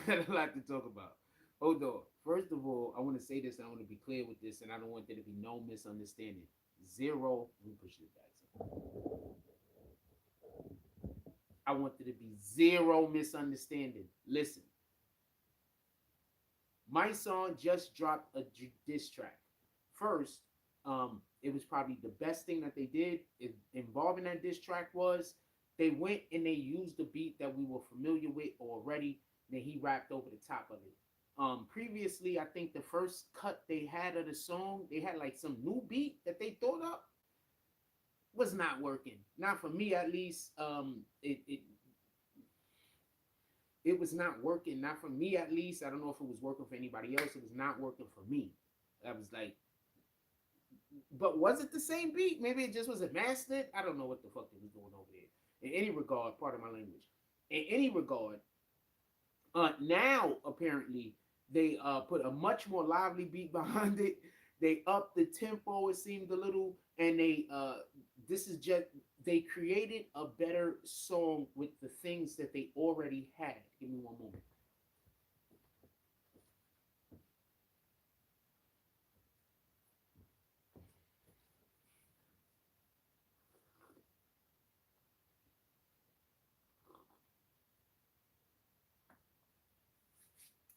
got a lot to talk about. Hold on. First of all, I want to say this, and I want to be clear with this, and I don't want there to be no misunderstanding. Zero. Let me push this back. I want there to be zero misunderstanding. Listen, Mysonne just dropped a diss track. First, it was probably the best thing that they did involving that diss track was they went and they used the beat that we were familiar with already. Then he rapped over the top of it. Previously, I think the first cut they had of the song, they had like some new beat that they thought up was not working. Not for me, at least. It was not working. Not for me, at least. I don't know if it was working for anybody else. It was not working for me. I was like, but was it the same beat? Maybe it just wasn't mastered. I don't know what the fuck they was doing over there. In any regard, part of my language. In any regard, now apparently they put a much more lively beat behind it. They upped the tempo. It seemed a little, and this is just they created a better song with the things that they already had. Give me one moment.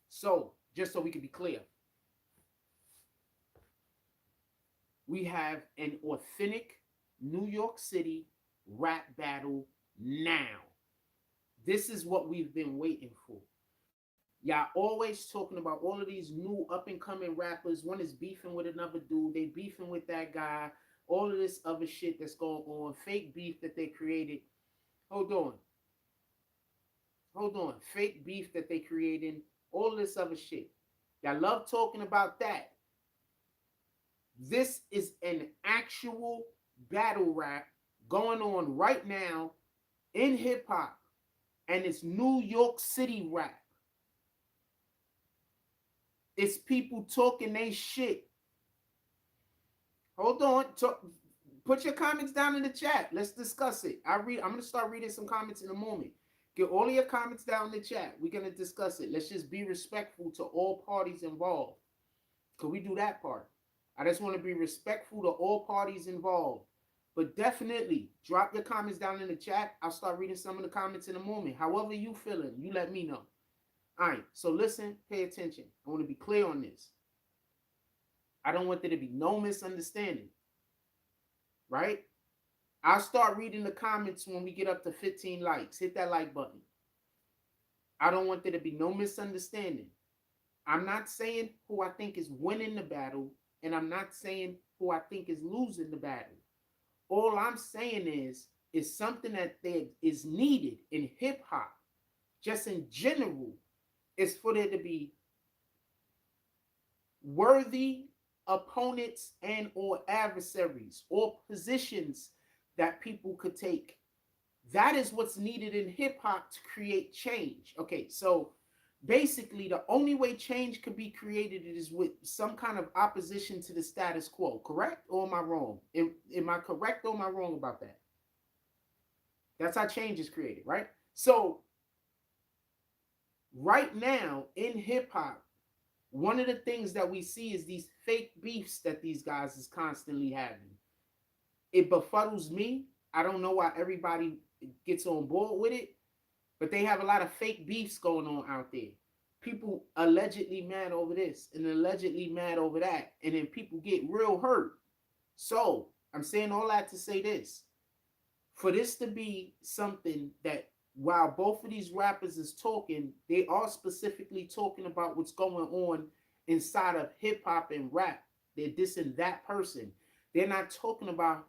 So, just so we can be clear, we have an authentic New York City rap battle now. This is what we've been waiting for. Y'all always talking about all of these new up and coming rappers. One is beefing with another dude. They beefing with that guy. All of this other shit that's going on. Fake beef that they created. Hold on. Hold on. Fake beef that they created. All of this other shit. Y'all love talking about that. This is an actual battle rap going on right now in hip hop. And it's New York City rap. It's people talking they shit. Hold on. Put your comments down in the chat. Let's discuss it. I'm going to start reading some comments in a moment. Get all of your comments down in the chat. We're going to discuss it. Let's just be respectful to all parties involved. Could we do that part? I just want to be respectful to all parties involved. But definitely drop your comments down in the chat. I'll start reading some of the comments in a moment. However you feeling, you let me know. All right, so listen, pay attention. I want to be clear on this. I don't want there to be no misunderstanding, right? I'll start reading the comments when we get up to 15 likes. Hit that like button. I don't want there to be no misunderstanding. I'm not saying who I think is winning the battle, and I'm not saying who I think is losing the battle. All I'm saying is something that is needed in hip hop, just in general, is for there to be worthy opponents and or adversaries or positions that people could take. That is what's needed in hip hop to create change. Okay, so basically the only way change could be created is with some kind of opposition to the status quo. Correct? Or am I wrong? Am I correct or am I wrong about that? That's how change is created, right? So right now in hip hop, one of the things that we see is these fake beefs that these guys is constantly having. It befuddles me. I don't know why everybody gets on board with it, but they have a lot of fake beefs going on out there. People allegedly mad over this and allegedly mad over that, and then people get real hurt. So I'm saying all that to say this. For this to be something that while both of these rappers is talking, they are specifically talking about what's going on inside of hip hop and rap. They're dissing that person. They're not talking about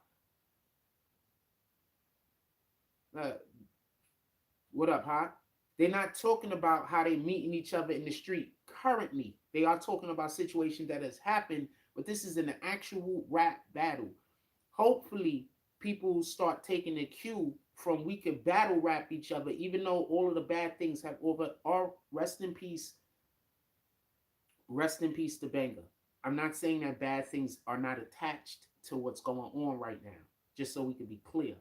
what up, huh? They're not talking about how they meeting each other in the street currently. They are talking about situations that has happened, but this is an actual rap battle. Hopefully, people start taking a cue from we can battle rap each other, even though all of the bad things have over. Or rest in peace to Benga. I'm not saying that bad things are not attached to what's going on right now, just so we can be clear.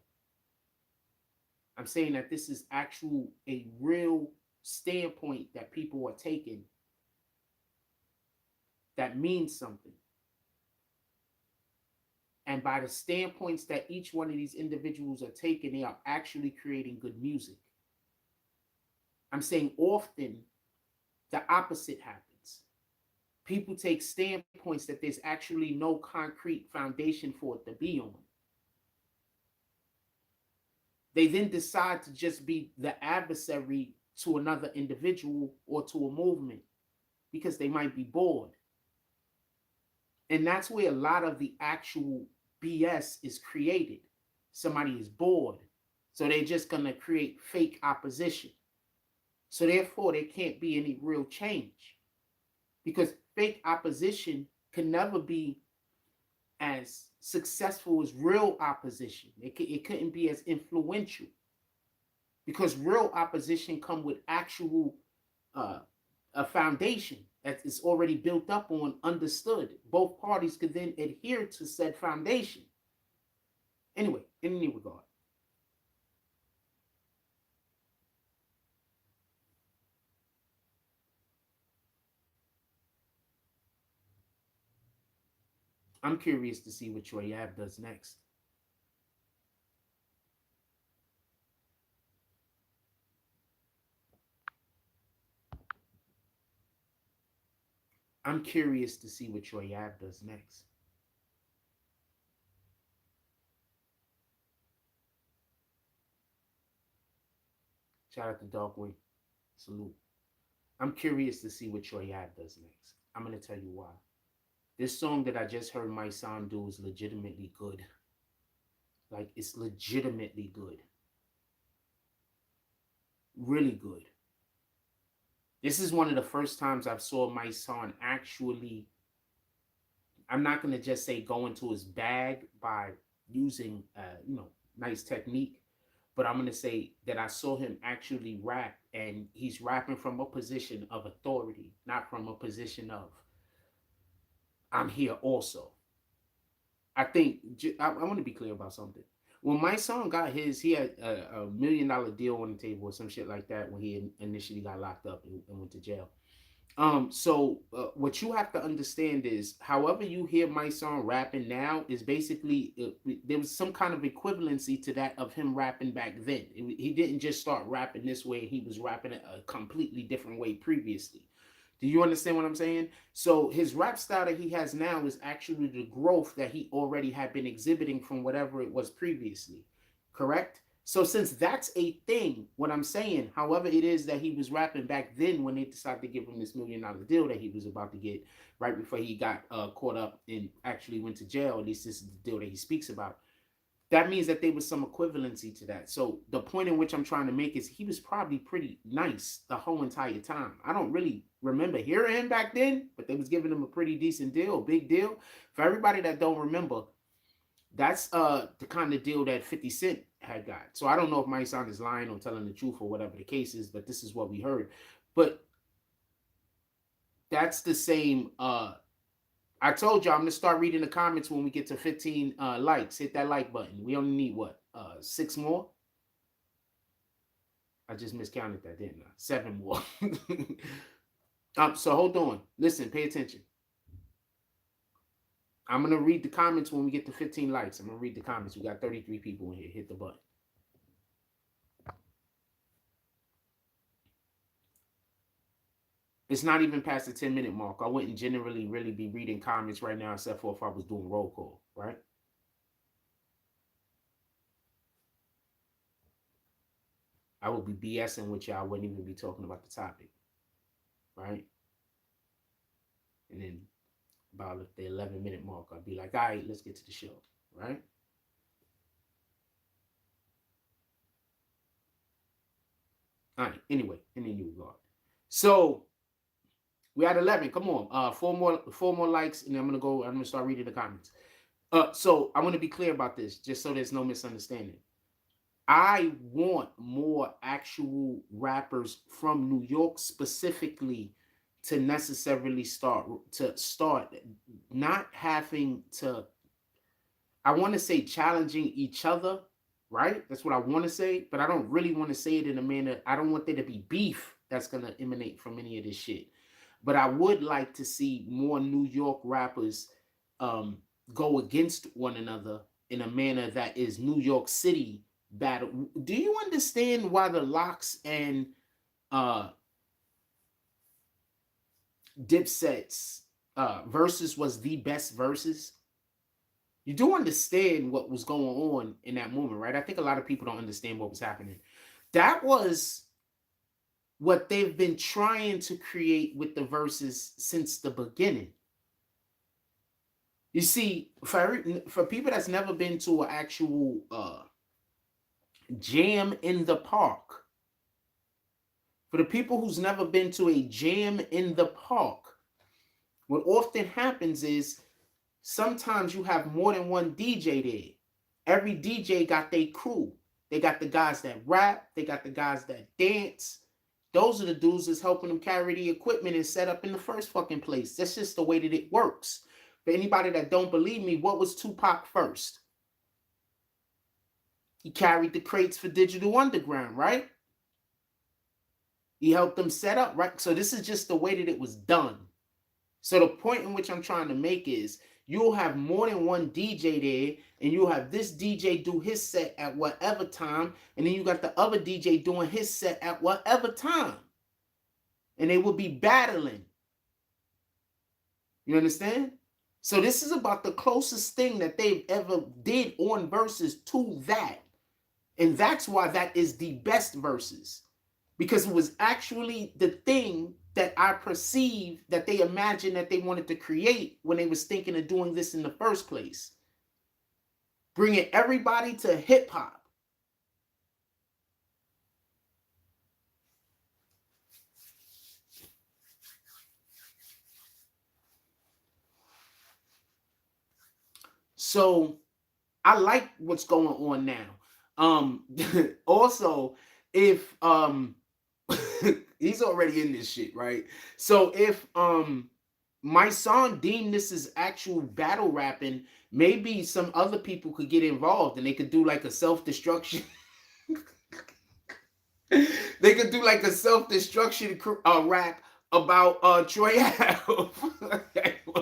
I'm saying that this is a real standpoint that people are taking that means something. And by the standpoints that each one of these individuals are taking, they are actually creating good music. I'm saying often the opposite happens. People take standpoints that there's actually no concrete foundation for it to be on. They then decide to just be the adversary to another individual or to a movement because they might be bored. And that's where a lot of the actual BS is created. Somebody is bored, so they're just going to create fake opposition. So therefore, there can't be any real change, because fake opposition can never be as successful as real opposition. It couldn't be as influential, because real opposition come with actual a foundation that is already built up on, understood. Both parties could then adhere to said foundation. Anyway, in any regard, I'm curious to see what Troy Ave does next. I'm curious to see what Troy Ave does next. Shout out to Darkwing. Salute. I'm curious to see what Troy Ave does next. I'm going to tell you why. This song that I just heard Mysonne do is legitimately good. Like, it's legitimately good. Really good. This is one of the first times I've saw Mysonne actually, I'm not going to just say go into his bag by using, nice technique, but I'm going to say that I saw him actually rap, and he's rapping from a position of authority, not from a position of, I'm here also. I think, I want to be clear about something. When Mysonne got his, he had a $1 million deal on the table or some shit like that when he initially got locked up and went to jail. So what you have to understand is, however you hear Mysonne rapping now is basically, there was some kind of equivalency to that of him rapping back then. He didn't just start rapping this way. He was rapping a completely different way previously. Do you understand what I'm saying? So his rap style that he has now is actually the growth that he already had been exhibiting from whatever it was previously. Correct? So since that's a thing, what I'm saying, however it is that he was rapping back then when they decided to give him this $1 million deal that he was about to get right before he got caught up and actually went to jail, at least this is the deal that he speaks about, that means that there was some equivalency to that. So the point in which I'm trying to make is he was probably pretty nice the whole entire time. I don't really remember hearing him back then, but they was giving him a pretty decent deal, big deal. For everybody that don't remember, that's the kind of deal that 50 Cent had got. So I don't know if Mysonne is lying or telling the truth or whatever the case is, but this is what we heard. But that's the same. I told you I'm going to start reading the comments when we get to 15 likes. Hit that like button. We only need, what, 6 more? I just miscounted that, didn't I? 7 more. So hold on. Listen, pay attention. I'm going to read the comments when we get to 15 likes. I'm going to read the comments. We got 33 people in here. Hit the button. It's not even past the 10-minute mark. I wouldn't generally really be reading comments right now, except for if I was doing roll call, right? I would be BSing with y'all. I wouldn't even be talking about the topic, right? And then about the 11-minute mark, I'd be like, all right, let's get to the show, right? All right, anyway, in any regard. So we had 11. Come on, four more likes, and then I'm gonna start reading the comments. So I want to be clear about this, just so there's no misunderstanding. I want more actual rappers from New York specifically to necessarily start not having to, I want to say challenging each other, right? That's what I want to say, but I don't really want to say it in a manner, I don't want there to be beef that's gonna emanate from any of this shit. But I would like to see more New York rappers um, go against one another in a manner that is New York City battle. Do you understand why the Locks and uh, Dipset's versus was the best verses? You do understand what was going on in that moment, right? I think a lot of people don't understand what was happening. That was what they've been trying to create with the verses since the beginning. You see, for people that's never been to an actual jam in the park, for the people who's never been to a jam in the park, what often happens is sometimes you have more than one DJ there. Every DJ got their crew. They got the guys that rap, they got the guys that dance. Those are the dudes that's helping them carry the equipment and set up in the first fucking place. That's just the way that it works. For anybody that don't believe me, what was Tupac first? He carried the crates for Digital Underground, right? He helped them set up, right? So this is just the way that it was done. So the point in which I'm trying to make is you'll have more than one DJ there, and you'll have this DJ do his set at whatever time, and then you got the other DJ doing his set at whatever time. And they will be battling. You understand? So this is about the closest thing that they've ever did on verses to that. And that's why that is the best verses. Because it was actually the thing that I perceive that they imagined that they wanted to create when they was thinking of doing this in the first place. Bringing everybody to hip hop. So I like what's going on now. Also, if he's already in this shit, right? So if Mysonne deemed this as actual battle rapping, maybe some other people could get involved and they could do like a self-destruction. They could do like a self-destruction rap about Troy Ave.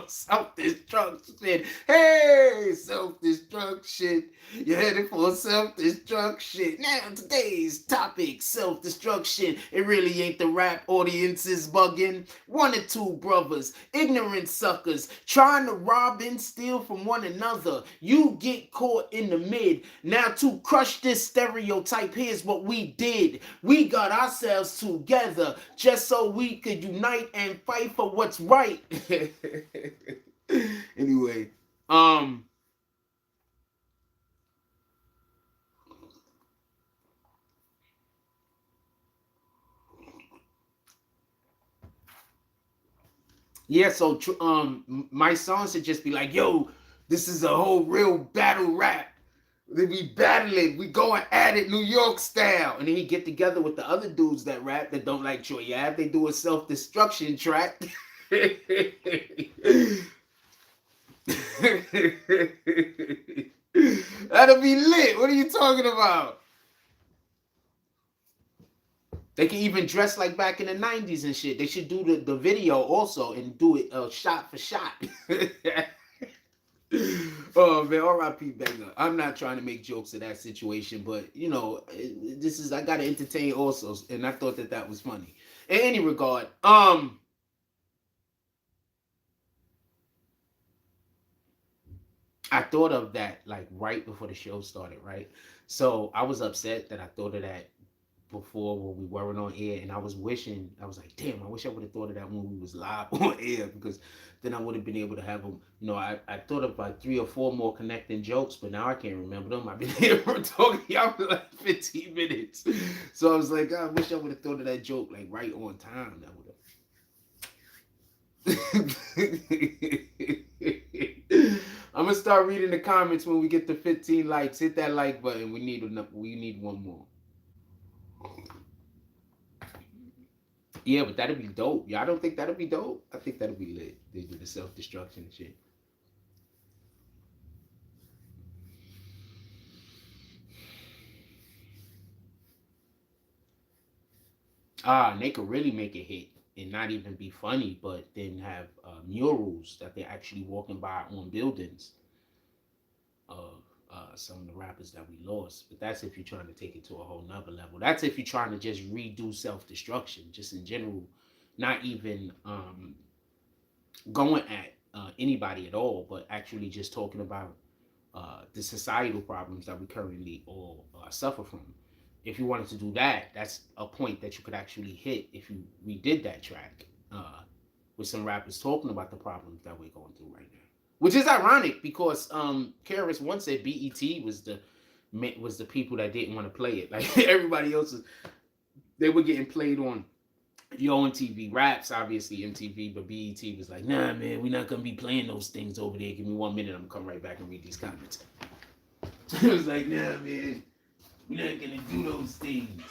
Self-destruction. Hey, self-destruction. You're headed for self-destruction. Now today's topic, self-destruction. It really ain't the rap audience's bugging. One or two brothers, ignorant suckers, trying to rob and steal from one another. You get caught in the mid. Now to crush this stereotype, here's what we did. We got ourselves together just so we could unite and fight for what's right. Anyway, yeah, so my song should just be like, yo, this is a whole real battle rap. They be battling, we going at it New York style. And then he get together with the other dudes that rap that don't like Troy Ave. They do a self-destruction track. That'll be lit. What are you talking about? They can even dress like back in the 90s and shit. They should do the video also and do it shot for shot. Oh man, R.I.P. Banger. I'm not trying to make jokes of that situation, but you know, this is I gotta entertain also, and I thought that was funny. In any regard, I thought of that like right before the show started, right? So I was upset that I thought of that before when we weren't on air, and I was like, damn, I wish I would have thought of that when we was live on air, because then I would have been able to have them. You know, I thought of like 3 or 4 more connecting jokes, but now I can't remember them. I've been here talking y'all for like 15 minutes. So I was like, I wish I would have thought of that joke like right on time. That would have. I'm gonna start reading the comments when we get to 15 likes. Hit that like button. We need one more. Yeah, but that'd be dope. Y'all don't think that'd be dope? I think that'd be lit. They do the self-destruction shit. And they could really make a hit and not even be funny, but then have murals that they're actually walking by on buildings of some of the rappers that we lost. But that's if you're trying to take it to a whole nother level. That's if you're trying to just redo self-destruction, just in general, not even going at anybody at all, but actually just talking about the societal problems that we currently all suffer from. If you wanted to do that, that's a point that you could actually hit if you redid that track with some rappers talking about the problems that we're going through right now. Which is ironic because KRS once said BET was the people that didn't want to play it. Like everybody else, they were getting played on Yo MTV Raps, obviously MTV, but BET was like, nah, man, we're not gonna be playing those things over there. Give me 1 minute, I'm gonna come right back and read these comments. It was like, nah, man, we're not gonna do those things.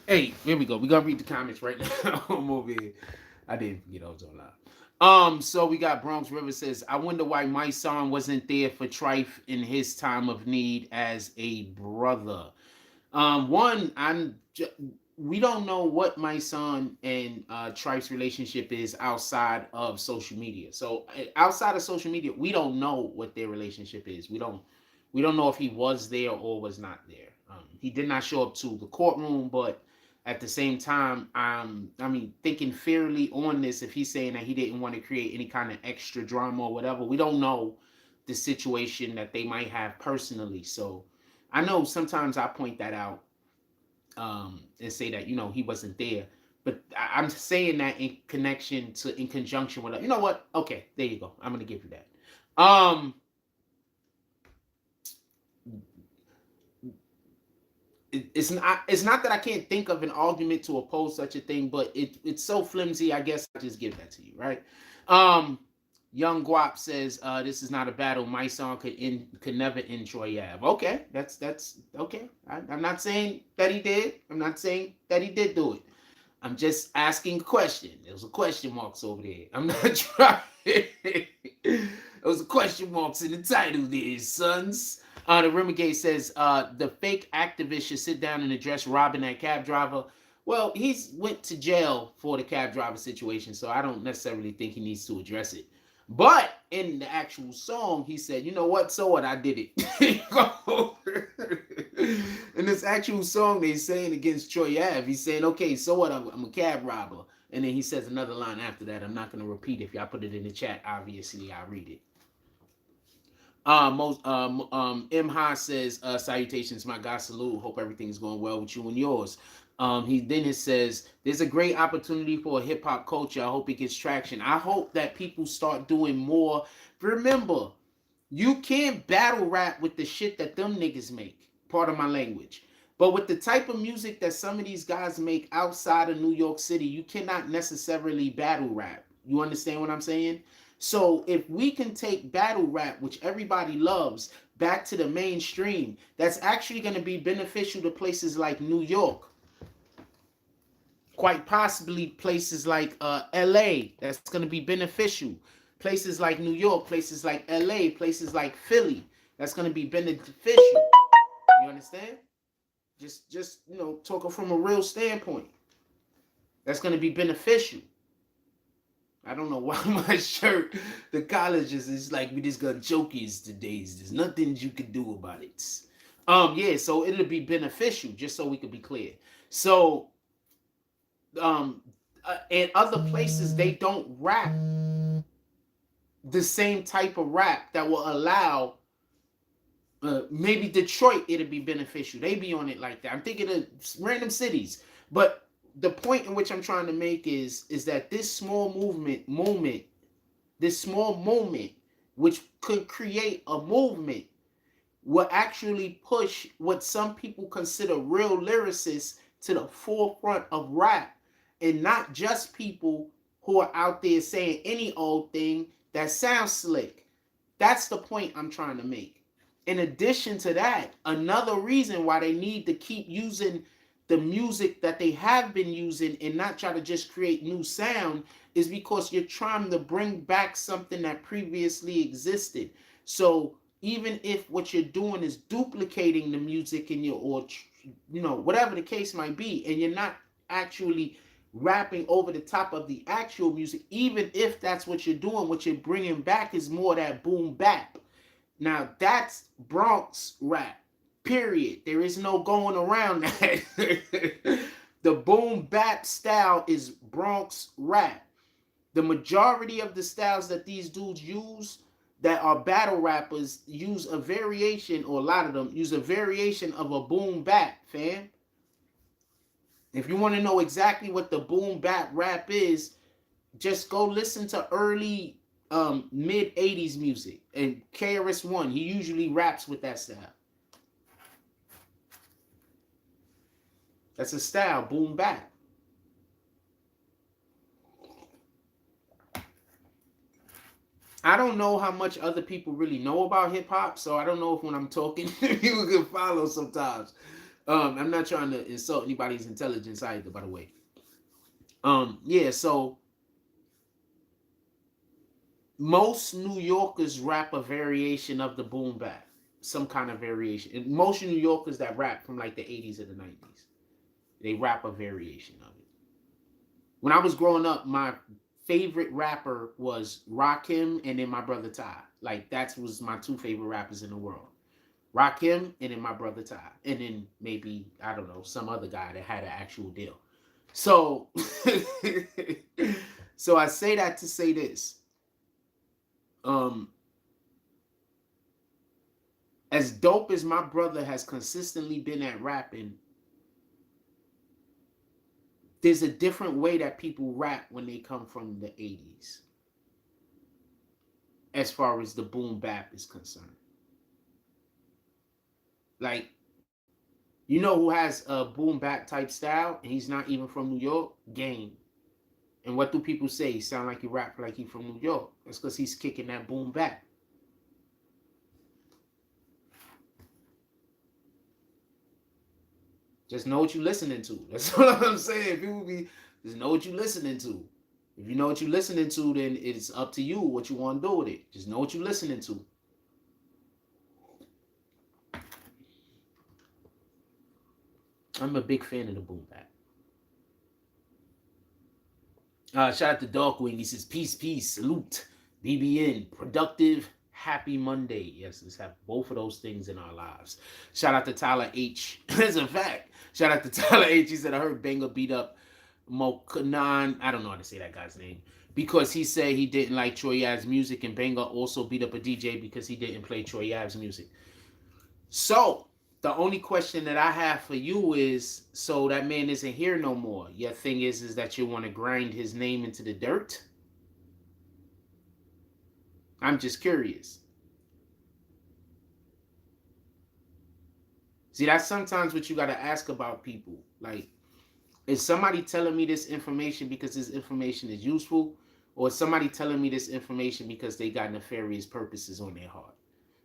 Hey, here we go. We're gonna read the comments right now. I'm over here. I didn't forget I was on live. So we got Bronx River says, I wonder why Mysonne wasn't there for Trife in his time of need as a brother. One, we don't know what Mysonne and Trife's relationship is outside of social media. So outside of social media, we don't know what their relationship is. We don't know if he was there or was not there. He did not show up to the courtroom, but at the same time, thinking fairly on this, if he's saying that he didn't want to create any kind of extra drama or whatever, we don't know the situation that they might have personally. So I know sometimes I point that out and say that, he wasn't there. But I'm saying that in conjunction with, you know what? Okay, there you go. I'm going to give you that. It's not that I can't think of an argument to oppose such a thing, but it's so flimsy. I guess I'll just give that to you, right? Young Guap says this is not a battle. Mysonne could never end Troy Ave. Okay, that's okay. I'm not saying that he did. I'm not saying that he did do it. I'm just asking a question. There's a question marks over there. I'm not trying. There's a question marks in the title there, sons. The Rimmergate says the fake activist should sit down and address robbing that cab driver. Well, he's went to jail for the cab driver situation, so I don't necessarily think he needs to address it. But in the actual song, he said, you know what? So what? I did it. In this actual song, they're saying against Troy Ave, he's saying, okay, so what? I'm a cab robber. And then he says another line after that. I'm not going to repeat it. If y'all put it in the chat, obviously I'll read it. M. Ha says, salutations, my God, salute. Hope everything's going well with you and yours. He says, there's a great opportunity for a hip hop culture. I hope it gets traction. I hope that people start doing more. Remember, you can't battle rap with the shit that them niggas make. Part of my language. But with the type of music that some of these guys make outside of New York City, you cannot necessarily battle rap. You understand what I'm saying? So if we can take battle rap, which everybody loves, back to the mainstream, that's actually going to be beneficial to places like New York. Quite possibly places like LA, that's going to be beneficial. Places like New York, places like LA, places like Philly, that's going to be beneficial. You understand? Just talking from a real standpoint. That's going to be beneficial. I don't know why my shirt, the colleges is like we just got jokies today. There's nothing you can do about it. Yeah, so it'll be beneficial, just so we can be clear. So in other places they don't rap the same type of rap that will allow maybe Detroit, it'll be beneficial. They be on it like that. I'm thinking of random cities. But the point in which I'm trying to make is that this small moment, which could create a movement, will actually push what some people consider real lyricists to the forefront of rap, and not just people who are out there saying any old thing that sounds slick. That's the point I'm trying to make. In addition to that, another reason why they need to keep using the music that they have been using and not try to just create new sound is because you're trying to bring back something that previously existed. So even if what you're doing is duplicating the music in your, or whatever the case might be, and you're not actually rapping over the top of the actual music, even if that's what you're doing, what you're bringing back is more that boom bap. Now that's Bronx rap, period. There is no going around that. The boom bap style is Bronx rap. The majority of the styles that these dudes use that are battle rappers use a variation, or a lot of them use a variation of a boom bap, fam. If you want to know exactly what the boom bap rap is, just go listen to early mid 80s music. And KRS-One, he usually raps with that style. That's a style, boom bap. I don't know how much other people really know about hip hop, so I don't know if when I'm talking, people can follow sometimes. I'm not trying to insult anybody's intelligence either, by the way. Yeah, so most New Yorkers rap a variation of the boom bap, some kind of variation. And most New Yorkers that rap from like the 80s or the 90s, they rap a variation of it. When I was growing up, my favorite rapper was Rakim and then my brother Ty. Like, that was my two favorite rappers in the world. Rakim and then my brother Ty. And then maybe, I don't know, some other guy that had an actual deal. So, so I say that to say this. As dope as my brother has consistently been at rapping, there's a different way that people rap when they come from the 80s, as far as the boom bap is concerned. Like, you know who has a boom bap type style and he's not even from New York? Game. And what do people say? He sound like he rap like he from New York. That's because he's kicking that boom bap. Just know what you're listening to. That's what I'm saying. People just know what you're listening to. If you know what you're listening to, then it's up to you what you want to do with it. Just know what you're listening to. I'm a big fan of the boom bap. Shout out to Darkwing. He says, peace, peace, salute, BBN, productive, happy Monday. Yes, let's have both of those things in our lives. Shout out to Tyler H. That's a fact. Shout out to Tyler H. He said, I heard Banger beat up Mokanan. I don't know how to say that guy's name. Because he said he didn't like Troy Ave's music, and Banger also beat up a DJ because he didn't play Troy Ave's music. So, the only question that I have for you is, so that man isn't here no more. Your thing is that you want to grind his name into the dirt? I'm just curious. See, that's sometimes what you got to ask about people. Like, is somebody telling me this information because this information is useful? Or is somebody telling me this information because they got nefarious purposes on their heart?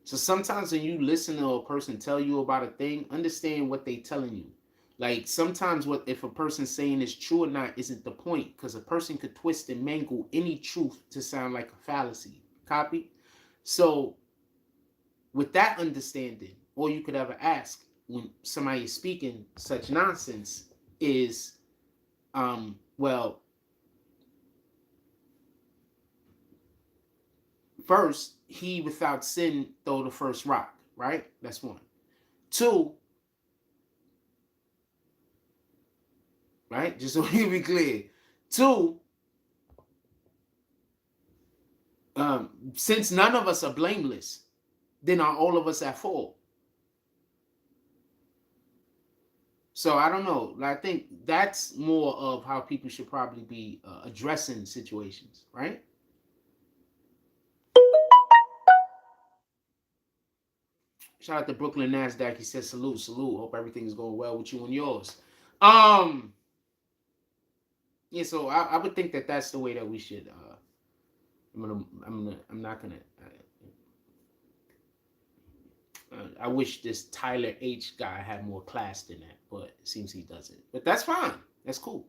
So sometimes when you listen to a person tell you about a thing, understand what they telling you. Like, sometimes what if a person's saying is true or not isn't the point, because a person could twist and mangle any truth to sound like a fallacy. Copy? So with that understanding, all you could ever ask when somebody is speaking such nonsense is, well, first, he without sin throw the first rock, right? That's one. Two, right? Just so we be clear. Two, Since none of us are blameless, then are all of us at fault? So I don't know. I think that's more of how people should probably be addressing situations, right? Shout out to Brooklyn Nasdaq. He says salute, salute. Hope everything is going well with you and yours. Yeah. So I would think that that's the way that we should. I'm not gonna. I wish this Tyler H guy had more class than that, but it seems he doesn't. But that's fine. That's cool.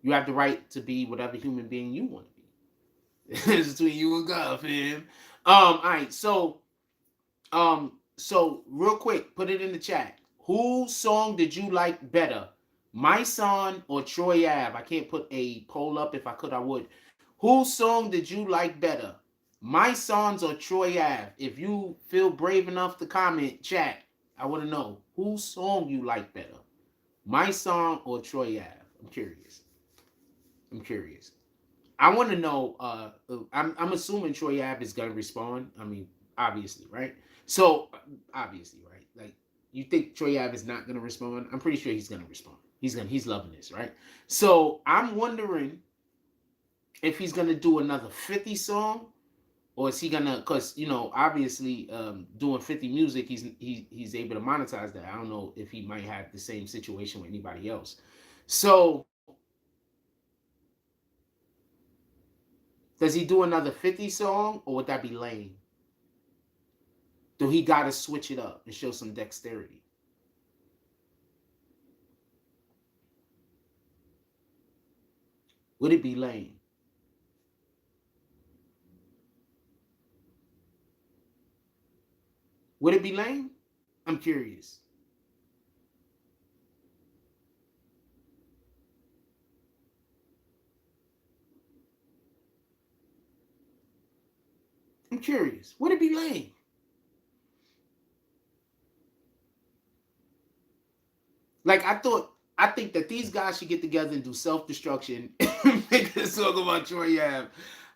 You have the right to be whatever human being you want to be. It's between you and God, fam. All right. So real quick, put it in the chat. Whose song did you like better, Mysonne or Troy Ave? I can't put a poll up. If I could, I would. Whose song did you like better, Mysonne's or Troy Ave? If you feel brave enough to comment, chat. I want to know whose song you like better, Mysonne or Troy Ave. I'm curious. I want to know. I'm assuming Troy Ave is gonna respond. I mean, obviously, right? So obviously, right? Like, you think Troy Ave is not gonna respond? I'm pretty sure he's gonna respond. He's loving this, right? So I'm wondering if he's gonna do another 50 song, or is he gonna? Because obviously, doing 50 music, he's able to monetize that. I don't know if he might have the same situation with anybody else. So does he do another 50 song, or would that be lame? Do he got to switch it up and show some dexterity? Would it be lame? Would it be lame? I'm curious. I'm curious. Would it be lame? Like, I think that these guys should get together and do self-destruction and make a song about Troy Ave.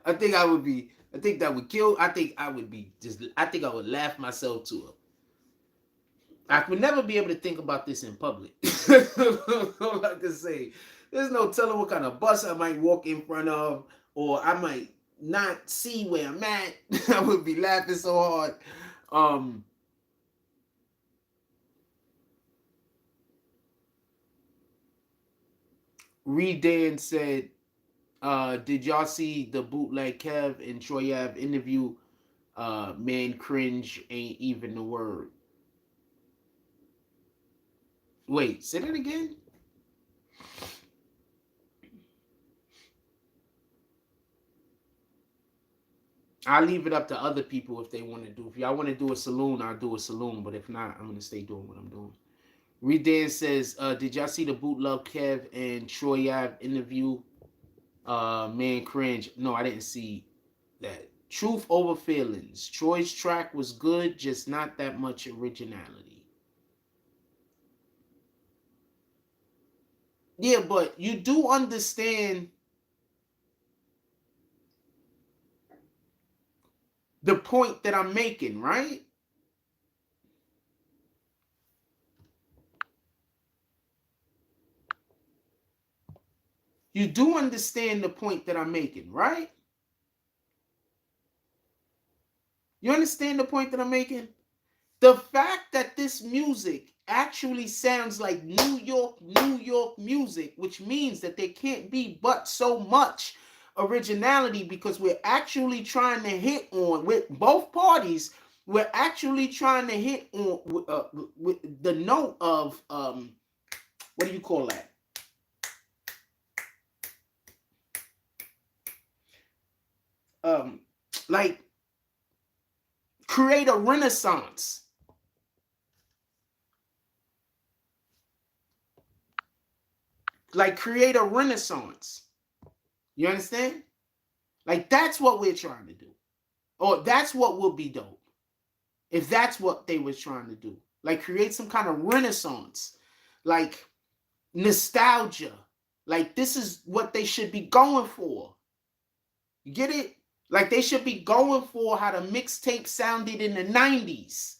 I think that would kill. I think I think I would laugh myself to it. I would never be able to think about this in public. All I can say, there's no telling what kind of bus I might walk in front of, or I might not see where I'm at. I would be laughing so hard. Redan said, did y'all see the bootleg Kev and Troy Ave interview? Man, cringe ain't even the word. Wait, say that again? I'll leave it up to other people if they want to do. If y'all want to do a saloon, I'll do a saloon. But if not, I'm going to stay doing what I'm doing. Redan says, did y'all see the bootleg Kev and Troy Ave interview? Man, cringe. No, I didn't see that. Truth over feelings. Troy's track was good, just not that much originality. Yeah, but you do understand the point that I'm making, right? You do understand the point that I'm making, right? You understand the point that I'm making? The fact that this music actually sounds like New York music, which means that there can't be but so much originality, because we're actually trying to hit on, with both parties, we're actually trying to hit on with the note of what do you call that? Like, create a renaissance. Like, create a renaissance. You understand? Like, that's what we're trying to do. Or that's what will be dope. If that's what they was trying to do. Like, create some kind of renaissance. Like, nostalgia. Like, this is what they should be going for. You get it? Like they should be going for how the mixtape sounded in the 90s.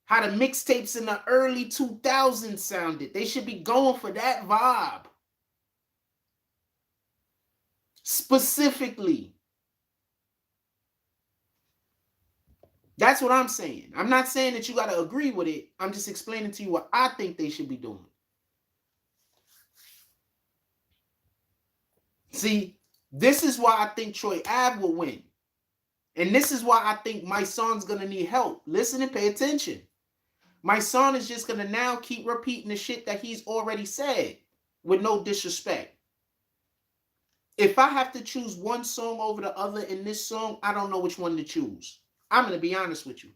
How the mixtapes in the early 2000s sounded. They should be going for that vibe. Specifically. That's what I'm saying. I'm not saying that you got to agree with it. I'm just explaining to you what I think they should be doing. See, this is why I think Troy Ave will win. And this is why I think Mysonne's going to need help. Listen and pay attention. Mysonne is just going to now keep repeating the shit that he's already said with no disrespect. If I have to choose one song over the other in this song, I don't know which one to choose. I'm going to be honest with you.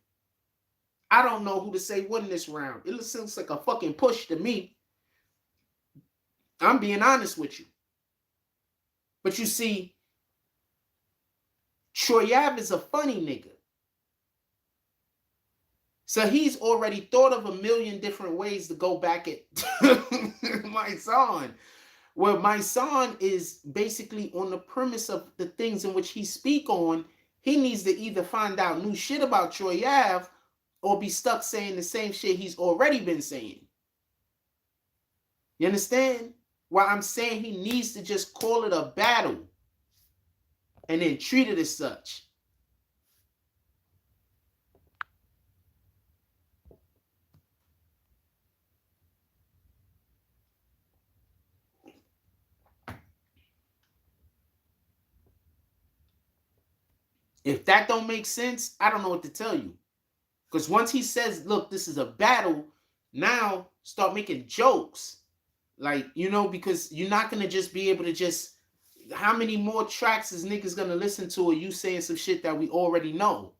I don't know who to say win this round. It looks like a fucking push to me. I'm being honest with you. But you see, Troy Ave is a funny nigga. So he's already thought of a million different ways to go back at Mysonne. Where Mysonne is basically on the premise of the things in which he speak on, he needs to either find out new shit about Troy Ave or be stuck saying the same shit he's already been saying. You understand? Why I'm saying he needs to just call it a battle and then treat it as such. If that don't make sense, I don't know what to tell you. Because once he says, look, this is a battle, now start making jokes. Like, you know, because you're not going to just be able to just, how many more tracks is niggas going to listen to or you saying some shit that we already know?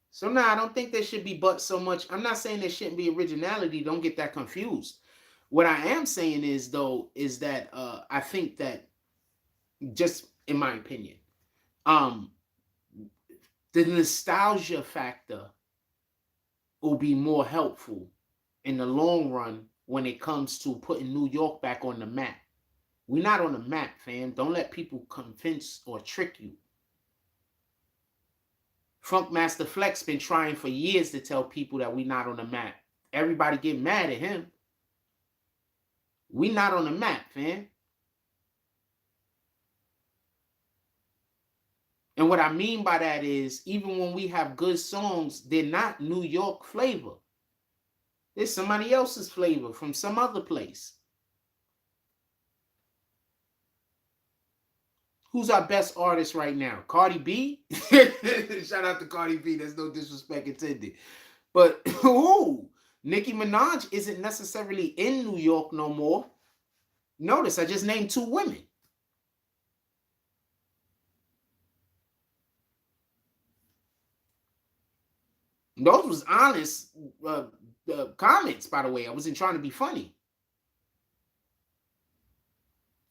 So now I don't think there should be but so much. I'm not saying there shouldn't be originality. Don't get that confused. What I am saying is, though, is that I think that, just in my opinion, the nostalgia factor will be more helpful in the long run when it comes to putting New York back on the map. We're not on the map, fam. Don't let people convince or trick you. Funkmaster Flex been trying for years to tell people that we not on the map. Everybody get mad at him. We not on the map, fam. And what I mean by that is, even when we have good songs, they're not New York flavor. It's somebody else's flavor from some other place. Who's our best artist right now? Cardi B? Shout out to Cardi B. There's no disrespect intended. But who? Nicki Minaj isn't necessarily in New York no more. Notice I just named two women. Those was honest comments, by the way. I wasn't trying to be funny.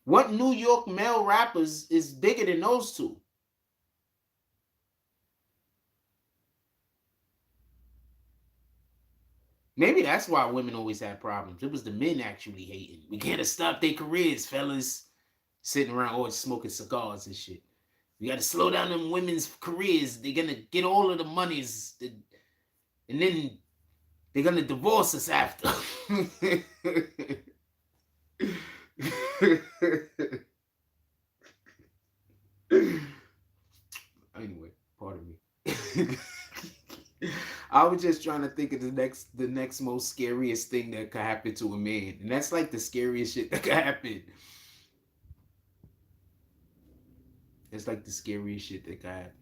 What New York male rappers is bigger than those two? Maybe that's why women always had problems. It was the men actually hating. We can't stop their careers, fellas. Sitting around always smoking cigars and shit. We got to slow down them women's careers. They're going to get all of the monies. And then they're going to divorce us after. Anyway, pardon me. I was just trying to think of the next most scariest thing that could happen to a man. And that's like the scariest shit that could happen. It's like the scariest shit that could happen.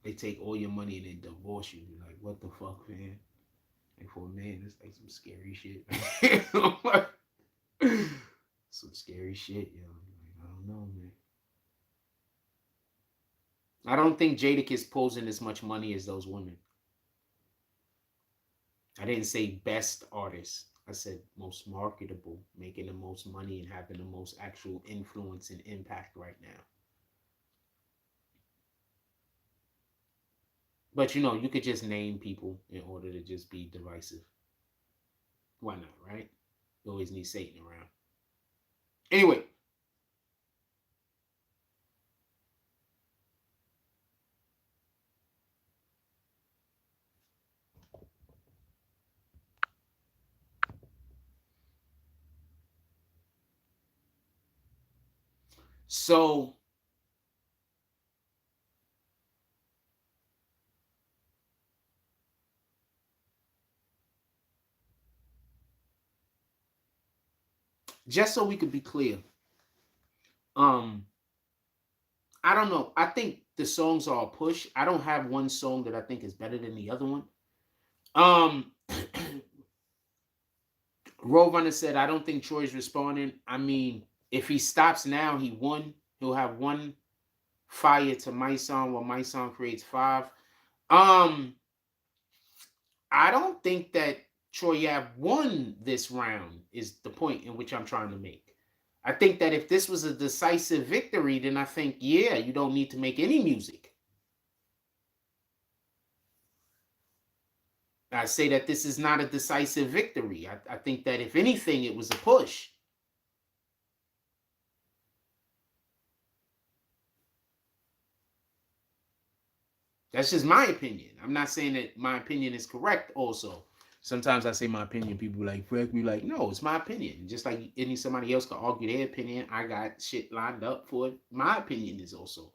They take all your money and then divorce you. You're like, what the fuck, man? Like, for a man, it's like some scary shit. Some scary shit, yo. I don't know, man. I don't think Jadakiss pulls in as much money as those women. I didn't say best artist. I said most marketable, making the most money and having the most actual influence and impact right now. But you know, you could just name people in order to just be divisive. Why not, right? You always need Satan around. Anyway, so just so we could be clear, um, I don't know. I think the songs are a push. I don't have one song that I think is better than the other one. Um, Roadrunner said, I don't think Troy's responding. I mean, if he stops now, he won. He'll have one fire to Mysonne while Mysonne creates five. Um, I don't think that Troy Ave won this round is the point in which I'm trying to make. I think that if this was a decisive victory, then I think, yeah, you don't need to make any music. I say that this is not a decisive victory. I think that if anything, it was a push. That's just my opinion. I'm not saying that my opinion is correct also. Sometimes I say my opinion, people like, Frank, be like, no, it's my opinion. Just like any somebody else could argue their opinion, I got shit lined up for it. My opinion is also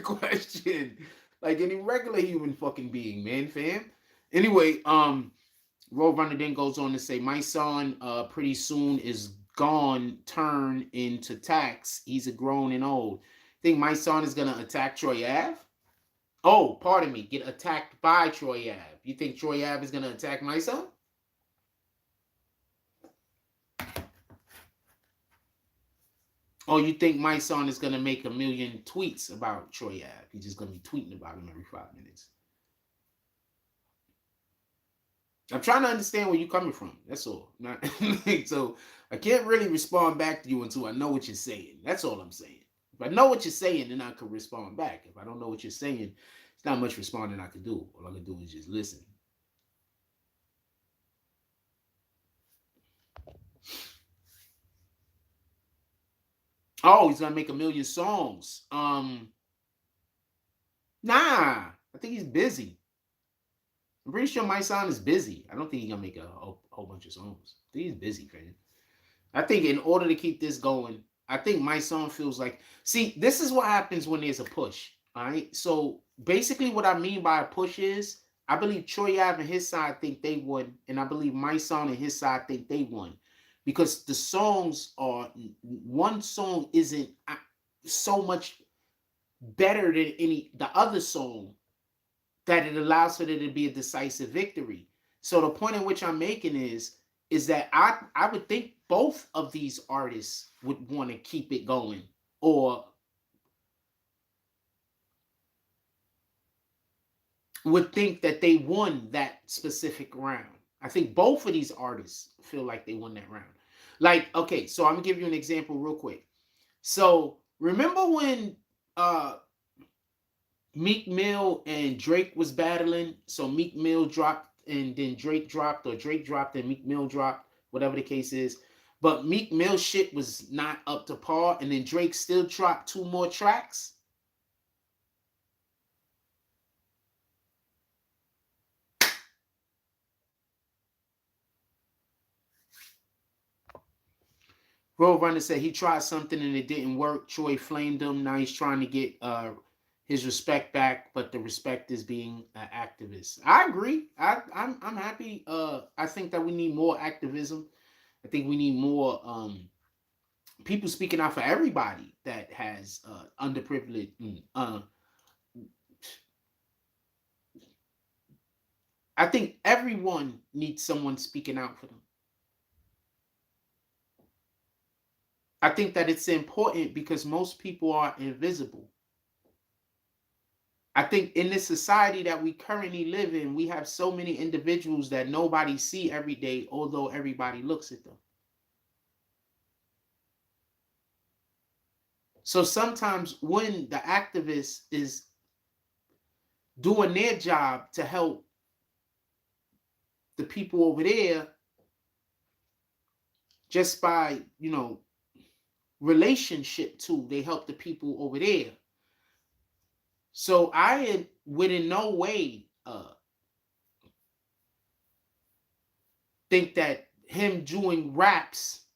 question. Like any regular human fucking being, man, fam. Anyway, Roadrunner then goes on to say, my son pretty soon is gone turn into tax. He's a grown and old. Think my son is gonna attack Troy Ave? Oh, pardon me, get attacked by Troy Ave. You think Troy Ave is gonna attack my son? Or you think my son is gonna make a million tweets about Troy Ave? He's just gonna be tweeting about him every 5 minutes. I'm trying to understand where you're coming from. That's all. Not, so I can't really respond back to you until I know what you're saying. That's all I'm saying. If I know what you're saying, then I can respond back. If I don't know what you're saying, it's not much responding I can do. All I can do is just listen. Oh, he's gonna make a million songs. Nah, I think he's busy. I'm pretty sure my son is busy. I don't think he's gonna make a whole bunch of songs. I think he's busy, man. I think in order to keep this going, I think my son feels like, see, this is what happens when there's a push. All right. So basically, what I mean by a push is I believe Troy Ave and his side think they won, and I believe my son and his side think they won. Because the songs are one song isn't so much better than any the other song that it allows for there to be a decisive victory. So the point in which I'm making is that I would think both of these artists would want to keep it going or would think that they won that specific round. I think both of these artists feel like they won that round. Like, okay, so I'm gonna give you an example real quick. So remember when Meek Mill and Drake was battling? So Meek Mill dropped and then Drake dropped, or Drake dropped and Meek Mill dropped, whatever the case is. But Meek Mill shit was not up to par, and then Drake still dropped 2 more tracks. Roadrunner said he tried something and it didn't work. Troy flamed him. Now he's trying to get his respect back, but the respect is being an activist. I agree. I'm happy. I think that we need more activism. I think we need more people speaking out for everybody that has underprivileged. I think everyone needs someone speaking out for them. I think that it's important because most people are invisible. I think in this society that we currently live in, we have so many individuals that nobody see every day, although everybody looks at them. So sometimes when the activist is doing their job to help the people over there, just by, relationship too, they help the people over there. So I would in no way think that him doing raps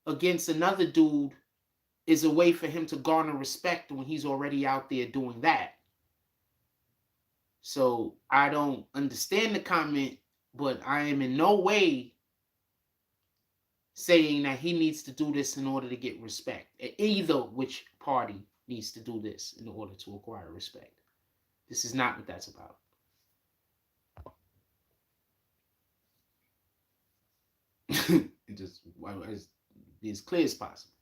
against another dude is a way for him to garner respect when he's already out there doing that. So I don't understand the comment, but I am in no way saying that he needs to do this in order to get respect. Either which party needs to do this in order to acquire respect. This is not what that's about. Just be as clear as possible.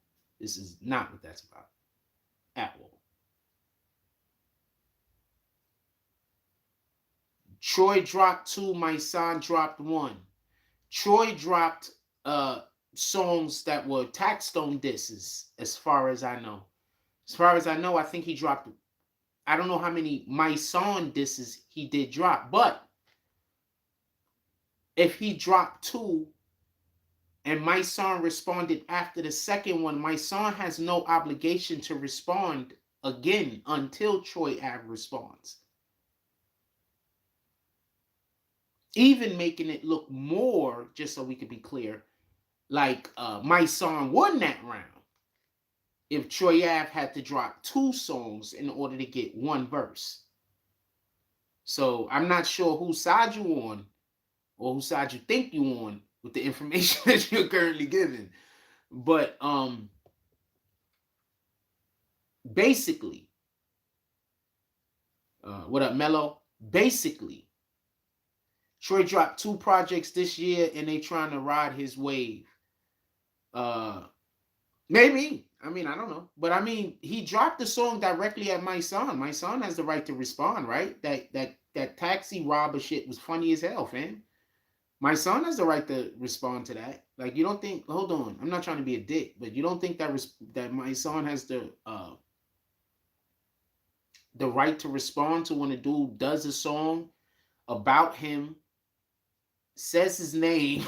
This is not what that's about at all. Troy dropped 2, Mysonne dropped 1. Troy dropped songs that were Taxstone disses, as far as I know. As far as I know, I think he dropped, I don't know how many Mysonne disses he did drop, but if he dropped 2 and Mysonne responded after the second one, Mysonne has no obligation to respond again until Troy Ave responds. Even making it look more, just so we could be clear, like Mysonne won that round if Troy Ave had to drop 2 songs in order to get 1 verse. So I'm not sure whose side you on or whose side you think you on with the information that you're currently given. But basically, what up, Mello? Basically, Troy dropped 2 projects this year and they trying to ride his wave. Maybe. I mean, I don't know. But I mean, he dropped the song directly at Mysonne. Mysonne has the right to respond, right? That taxi robber shit was funny as hell, fam. Mysonne has the right to respond to that. Like, you don't think, hold on, I'm not trying to be a dick, but you don't think that that Mysonne has the right to respond to when a dude does a song about him, says his name,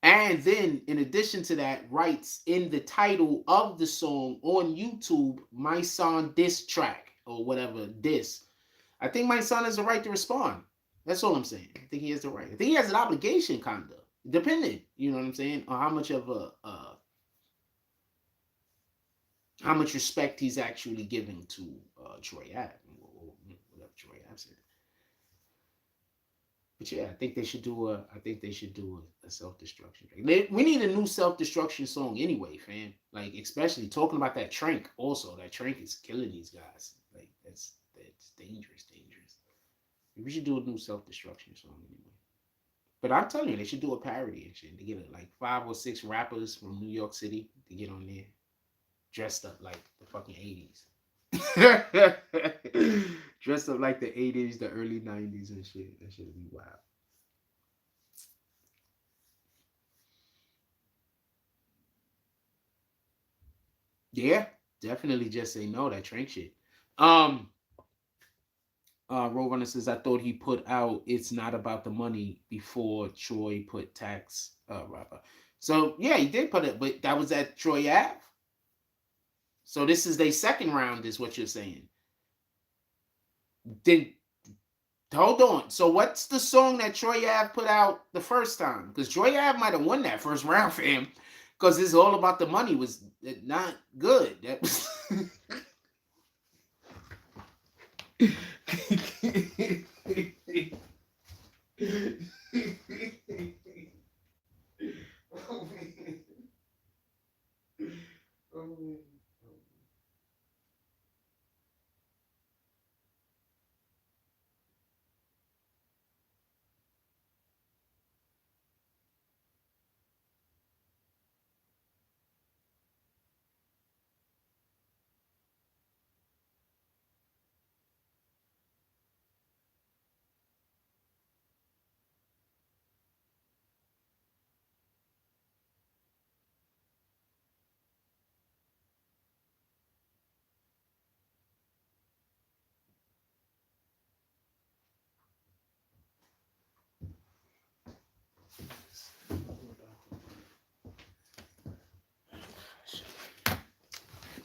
and then in addition to that, writes in the title of the song on YouTube, Mysonne diss track or whatever diss. I think Mysonne has the right to respond. That's all I'm saying. I think he has the right. I think he has an obligation, kinda, depending. You know what I'm saying, on how much of how much respect he's actually giving to Troy Ave, or whatever Troy Ave said. But yeah, I think they should do a. I think they should do a self-destruction. We need a new self-destruction song anyway, fam. Like, especially talking about that Trank. Also, that Trank is killing these guys. Like, that's dangerous, dangerous. We should do a new self-destruction song anyway. But I'm telling you, they should do a parody and shit. They get like 5 or 6 rappers from New York City to get on there, dressed up like the fucking 80s. Dressed up like the 80s, the early 90s and shit. That should be wild. Yeah, definitely just say no, that Trank shit. Roadrunner says, I thought he put out It's Not About the Money before Troy put Tax rapper. So yeah, he did put it, but that was at Troy Ave. So this is their second round, is what you're saying. Then hold on. So what's the song that Troy Ave put out the first time? Because Troy Ave might have won that first round for him. Because it's all about the money was not good. That was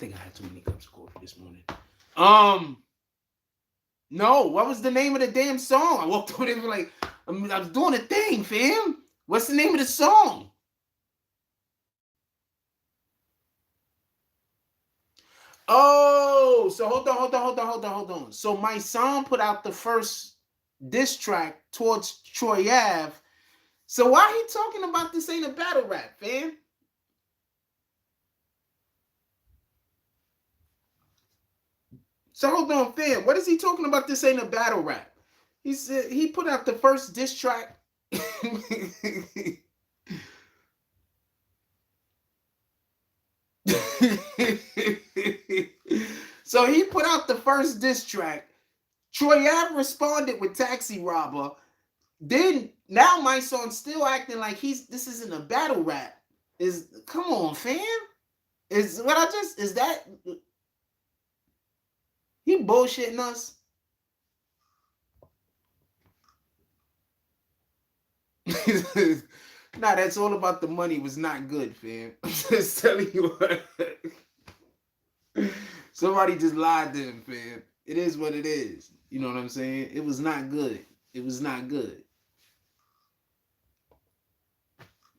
think I had too many cups of coffee this morning. No, what was the name of the damn song? I walked over there and like, I was doing a thing, fam. What's the name of the song? Oh, so hold on. So Mysonne put out the first diss track towards Troy Ave. So why he talking about this ain't a battle rap, fam? So hold on, fam. What is he talking about? This ain't a battle rap. He said he put out the first diss track. So he put out the first diss track. Troy Ave responded with Taxi Robber. Then now Mysonne's still acting like this isn't a battle rap. Come on, fam. Is that he bullshitting us? Nah, that's all about the money was not good, fam. I'm just telling you what. Somebody just lied to him, fam. It is what it is. You know what I'm saying? It was not good. It was not good.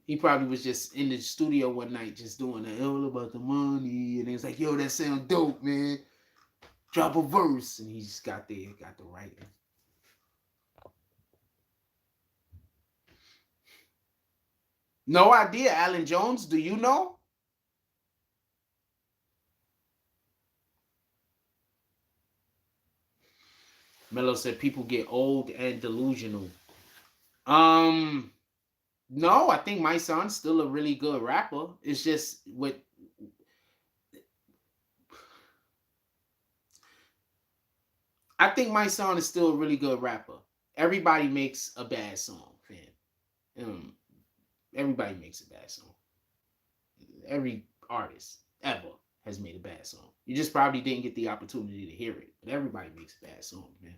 He probably was just in the studio one night just doing that all about the money. And he was like, yo, that sound dope, man. Drop a verse. And he just got the writing. No idea, Alan Jones. Do you know? Mello said people get old and delusional. No, I think Mysonne's still a really good rapper. It's just what I think Mysonne is still a really good rapper. Everybody makes a bad song, fam. Everybody makes a bad song. Every artist ever has made a bad song. You just probably didn't get the opportunity to hear it. But everybody makes a bad song, man.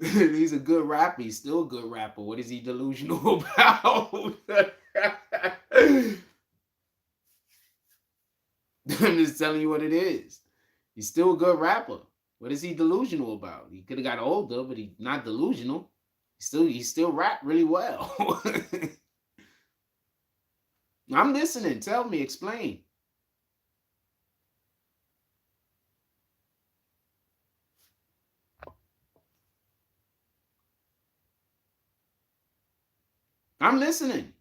He's a good rapper. He's still a good rapper. What is he delusional about? I'm just telling you what it is. He's still a good rapper. What is he delusional about? He could have got older, but he's not delusional. He still rap really well. I'm listening. Tell me, explain. I'm listening.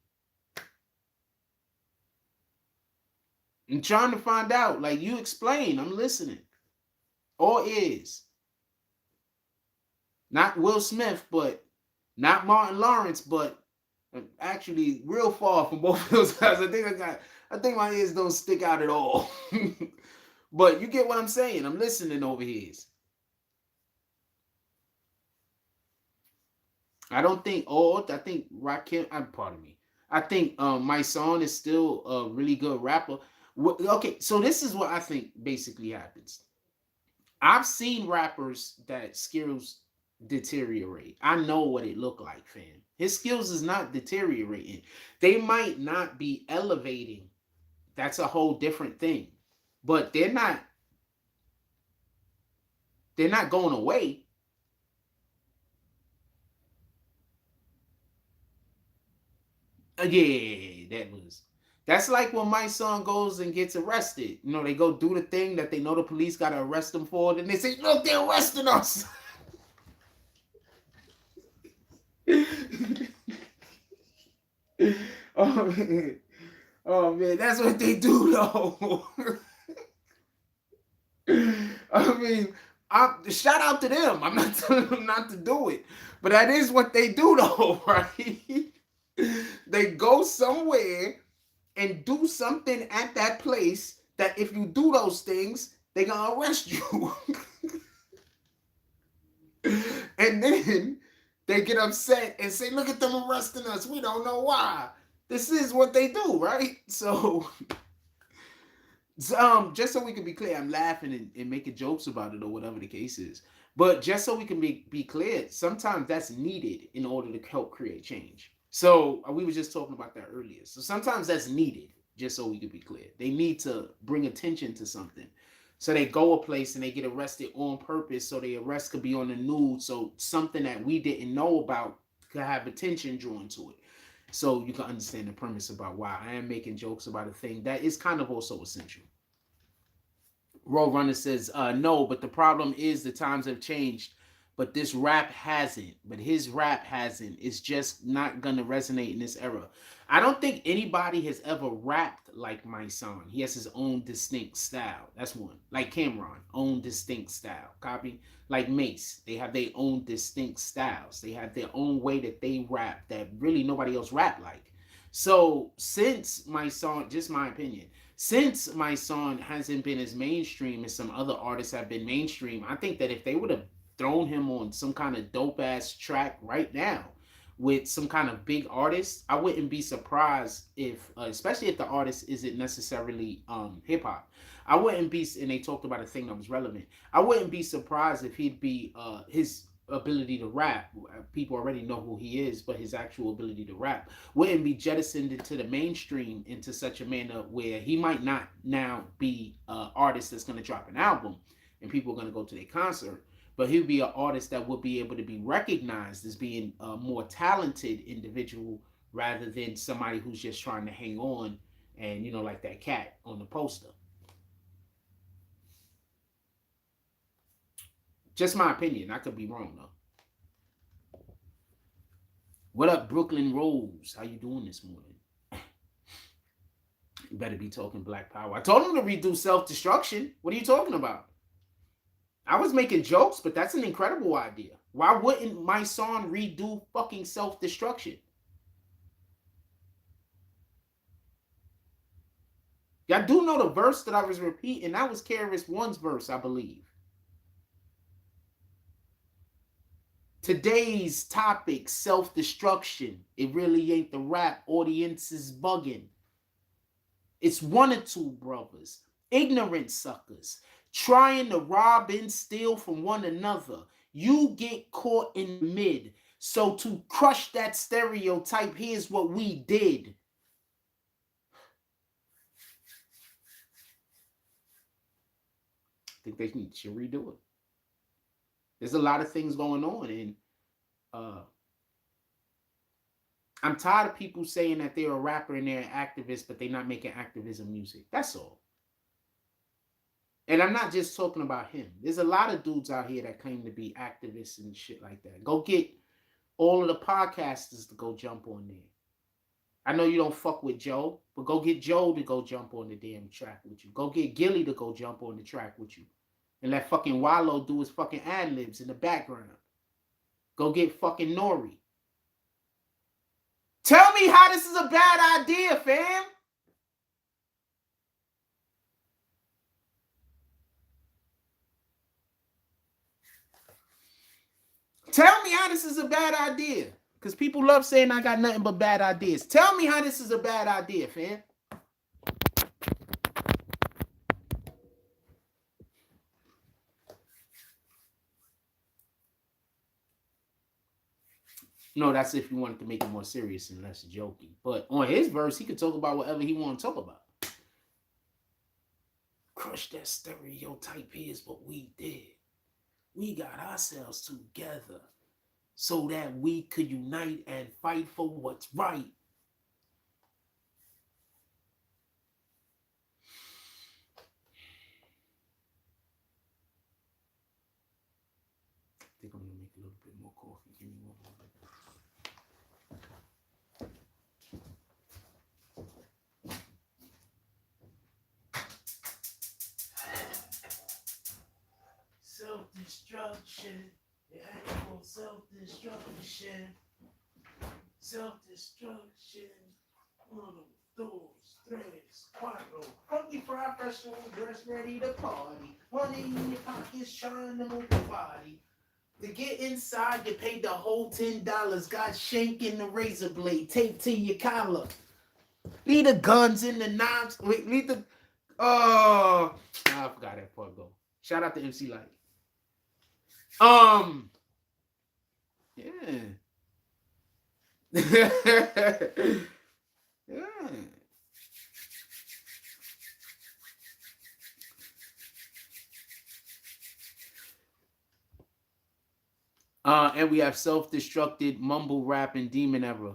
I'm trying to find out. Like, you explain. I'm listening. All ears. Not Will Smith, but not Martin Lawrence, but actually real far from both of those guys. I think my ears don't stick out at all. But you get what I'm saying. I'm listening over here. I don't think I think Rakim, pardon me. I think Mysonne is still a really good rapper. Okay, so this is what I think basically happens. I've seen rappers that skills deteriorate. I know what it looked like, fam. His skills is not deteriorating. They might not be elevating. That's a whole different thing. But they're not going away. Yeah, that's like when my son goes and gets arrested. You know, they go do the thing that they know the police got to arrest them for. Then they say, look, they're arresting us. Oh man, that's what they do though. I mean, shout out to them. I'm not telling them not to do it, but that is what they do though, right? They go somewhere and do something at that place that if you do those things, they're gonna arrest you. And then they get upset and say, look at them arresting us. We don't know why. This is what they do, right? So just so we can be clear, I'm laughing and making jokes about it or whatever the case is. But just so we can be clear, sometimes that's needed in order to help create change. So we were just talking about that earlier. So sometimes that's needed, just so we could be clear. They need to bring attention to something. So they go a place and they get arrested on purpose, so the arrest could be on the news. So something that we didn't know about could have attention drawn to it. So you can understand the premise about why I am making jokes about a thing that is kind of also essential. Roadrunner says, no, but the problem is the times have changed. But this rap hasn't. But his rap hasn't. It's just not gonna resonate in this era. I don't think anybody has ever rapped like Mysonne. He has his own distinct style. That's one. Like Cameron, own distinct style. Copy? Like Mace, they have their own distinct styles. They have their own way that they rap that really nobody else rap like. So since Mysonne, just my opinion, since Mysonne hasn't been as mainstream as some other artists have been mainstream, I think that if they would have thrown him on some kind of dope ass track right now with some kind of big artist, I wouldn't be surprised if, especially if the artist isn't necessarily hip hop. I wouldn't be, and they talked about a thing that was relevant. I wouldn't be surprised if he'd be his ability to rap. People already know who he is, but his actual ability to rap wouldn't be jettisoned into the mainstream into such a manner where he might not now be an artist that's going to drop an album and people are going to go to their concert, but he'll be an artist that will be able to be recognized as being a more talented individual rather than somebody who's just trying to hang on and, you know, like that cat on the poster. Just my opinion. I could be wrong though. What up, Brooklyn Rose? How you doing this morning? You better be talking Black Power. I told him to redo Self-Destruction. What are you talking about? I was making jokes, but that's an incredible idea. Why wouldn't Mysonne redo fucking Self-Destruction? Y'all do know the verse that I was repeating. That was KRS-One's verse, I believe. Today's topic, self-destruction. It really ain't the rap. Audience is bugging. It's one or two brothers, ignorant suckers, trying to rob and steal from one another. You get caught in the mid. So to crush that stereotype, here's what we did. I think they should redo it. There's a lot of things going on, and I'm tired of people saying that they're a rapper and they're an activist, but they're not making activism music. That's all. And I'm not just talking about him. There's a lot of dudes out here that claim to be activists and shit like that. Go get all of the podcasters to go jump on there. I know you don't fuck with Joe, but go get Joe to go jump on the damn track with you. Go get Gilly to go jump on the track with you. And let fucking Wallow do his fucking ad-libs in the background. Go get fucking Nori. Tell me how this is a bad idea, fam. Tell me how this is a bad idea. Because people love saying I got nothing but bad ideas. Tell me how this is a bad idea, fam. No, that's if you wanted to make it more serious and less jokey. But on his verse, he could talk about whatever he want to talk about. Crush that stereotype, here's what we did. We got ourselves together so that we could unite and fight for what's right. I think I'm going to make a little bit more coffee. Give me one moment. Self-destruction. The actual self-destruction. Self-destruction. 1, 2, 3, 4. Funky fry fresh on dress ready to party. Money in your pockets trying to move the body. To get inside, you paid the whole $10. Got shank in the razor blade taped to your collar. Leave the guns in the knives. Wait, leave the. Oh, I forgot that part. Go. Shout out to MC Light. Yeah. Yeah. And we have self-destructed mumble rap and demon era.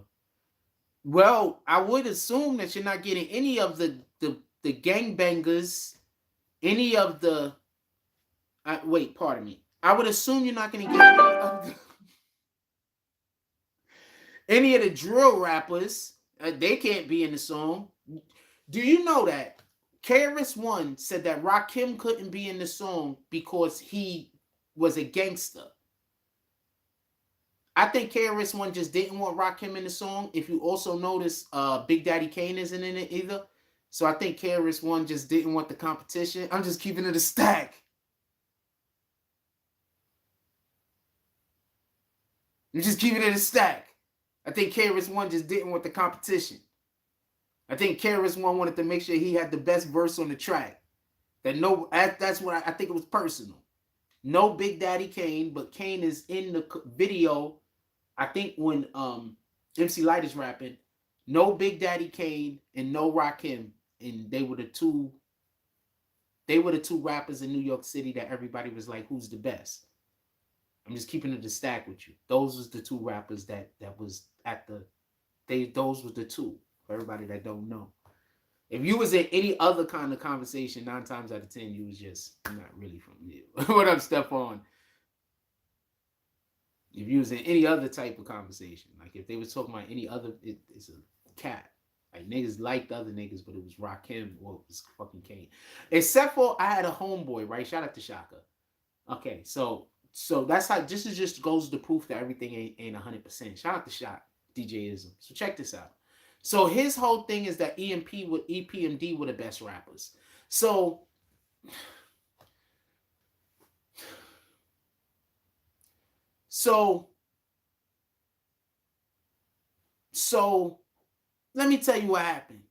Well, I would assume that you're not getting any of the gangbangers, any of the wait, pardon me. I would assume you're not going to get any of the drill rappers. They can't be in the song. Do you know that KRS One said that Rakim couldn't be in the song because he was a gangster? I think KRS One just didn't want Rakim in the song. If you also notice, Big Daddy Kane isn't in it either. So I think KRS One just didn't want the competition. I'm just keeping it a stack. I'm just keeping it a stack. I think KRS One just didn't want the competition. I think KRS One wanted to make sure he had the best verse on the track. That's what I think it was personal. No Big Daddy Kane, but Kane is in the video. I think when MC Light is rapping, no Big Daddy Kane and no Rakim, and they were the two rappers in New York City that everybody was like, who's the best? I'm just keeping it a stack with you. Those was the two rappers that was at those were the two, for everybody that don't know. If you was in any other kind of conversation, 9 times out of 10, you was just not really from you. What up, Stephon? If you was in any other type of conversation, like if they was talking about any other, it's a cat. Like niggas liked other niggas, but it was Rakim or it was fucking Kane. Except for I had a homeboy, right? Shout out to Shaka. Okay, so that's how this is just goes to proof that everything ain't 100%. Shout out to Shot DJism. So check this out. So his whole thing is that EPMD were the best rappers. So let me tell you what happened.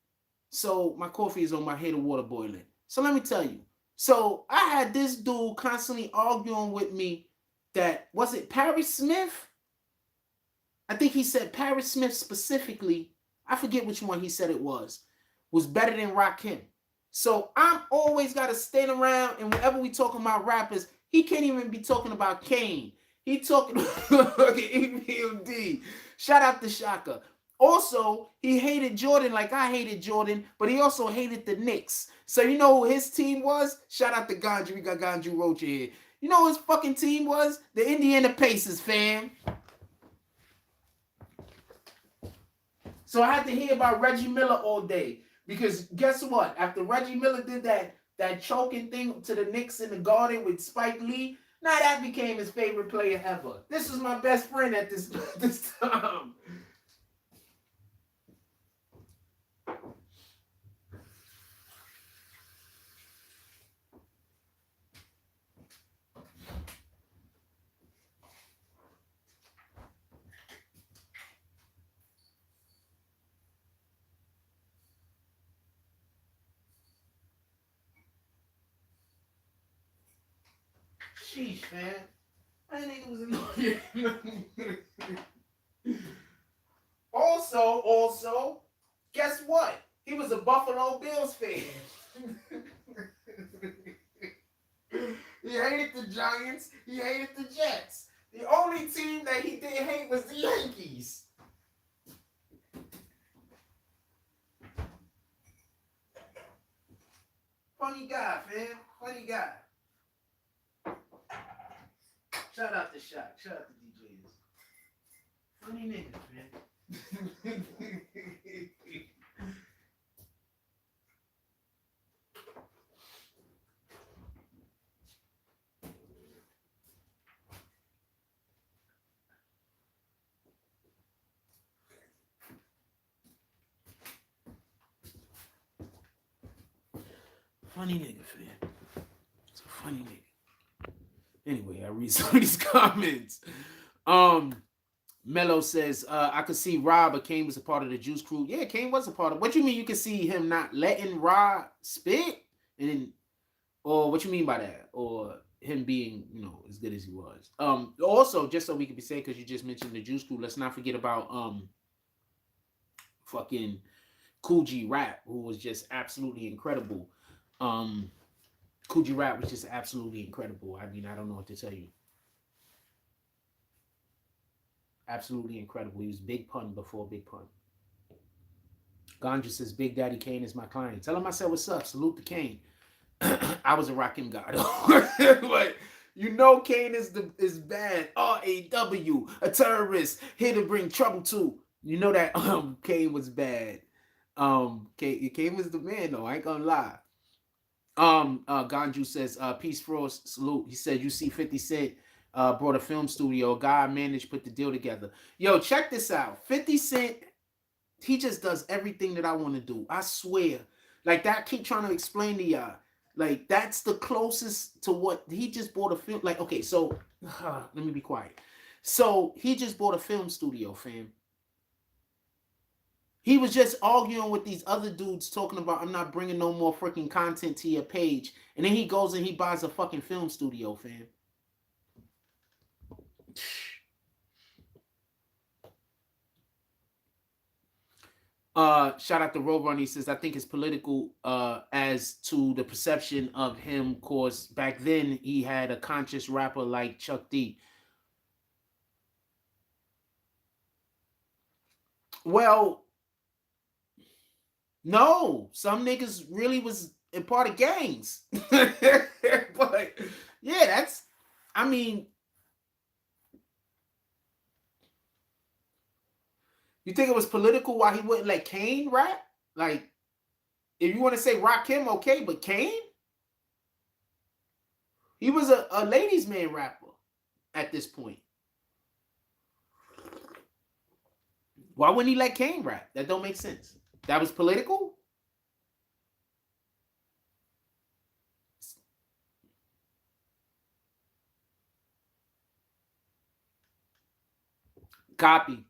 So my coffee is on my head of water boiling. So let me tell you. So I had this dude constantly arguing with me that, was it Paris Smith? I think he said Paris Smith specifically, I forget which one he said it was better than Rakim. So I'm always got to stand around, and whenever we talking about rappers, he can't even be talking about Kane. He talking about EPMD. Shout out to Shaka. Also, he hated Jordan like I hated Jordan, but he also hated the Knicks. So you know who his team was? Shout out to Ganju. We got Ganju Rocha here. You know who his fucking team was? The Indiana Pacers, fam. So I had to hear about Reggie Miller all day. Because guess what? After Reggie Miller did that choking thing to the Knicks in the Garden with Spike Lee, now that became his favorite player ever. This was my best friend at this time. Sheesh, man. That nigga was annoying. Also, guess what? He was a Buffalo Bills fan. He hated the Giants. He hated the Jets. The only team that he didn't hate was the Yankees. Funny guy, fam. Funny guy. Shout out to Shaq. Shout out to DJs. Funny niggas, man. Funny nigga, fam. It's a funny nigga. Anyway, I read some of these comments. Mello says, I could see Rob, but Kane was a part of the Juice Crew. Yeah, Kane was a part of. What you mean you could see him not letting Rob spit? Or what you mean by that? Or him being, as good as he was. Also, just so we can be safe, because you just mentioned the Juice Crew, let's not forget about fucking Kool G Rap, who was just absolutely incredible. Kool G Rap was just absolutely incredible. I mean, I don't know what to tell you. Absolutely incredible. He was Big Pun before Big Pun. Ganja says, Big Daddy Kane is my client. Tell him I said, what's up? Salute to Kane. I was a Rakim guy, though. But you know Kane is bad. RAW, a terrorist, here to bring trouble to. You know that Kane was bad. Kane was the man, though. I ain't gonna lie. Ganju says, peace, Frost, salute. He said, you see 50 Cent brought a film studio. A guy managed put the deal together. Yo, check this out. 50 Cent, he just does everything that I want to do. I swear. Like that, I keep trying to explain to y'all. Like, that's the closest to what he just bought a film. Like, okay, so let me be quiet. So he just bought a film studio, fam. He was just arguing with these other dudes talking about, I'm not bringing no more freaking content to your page. And then he goes and he buys a fucking film studio, fam. Shout out to Rover, and he says, I think it's political as to the perception of him, cause back then he had a conscious rapper like Chuck D. Well, no, some niggas really was a part of gangs. But yeah, that's, I mean, you think it was political why he wouldn't let Kane rap? Like, if you want to say Rakim, okay, but Kane? He was a ladies' man rapper at this point. Why wouldn't he let Kane rap? That don't make sense. That was political? Copy.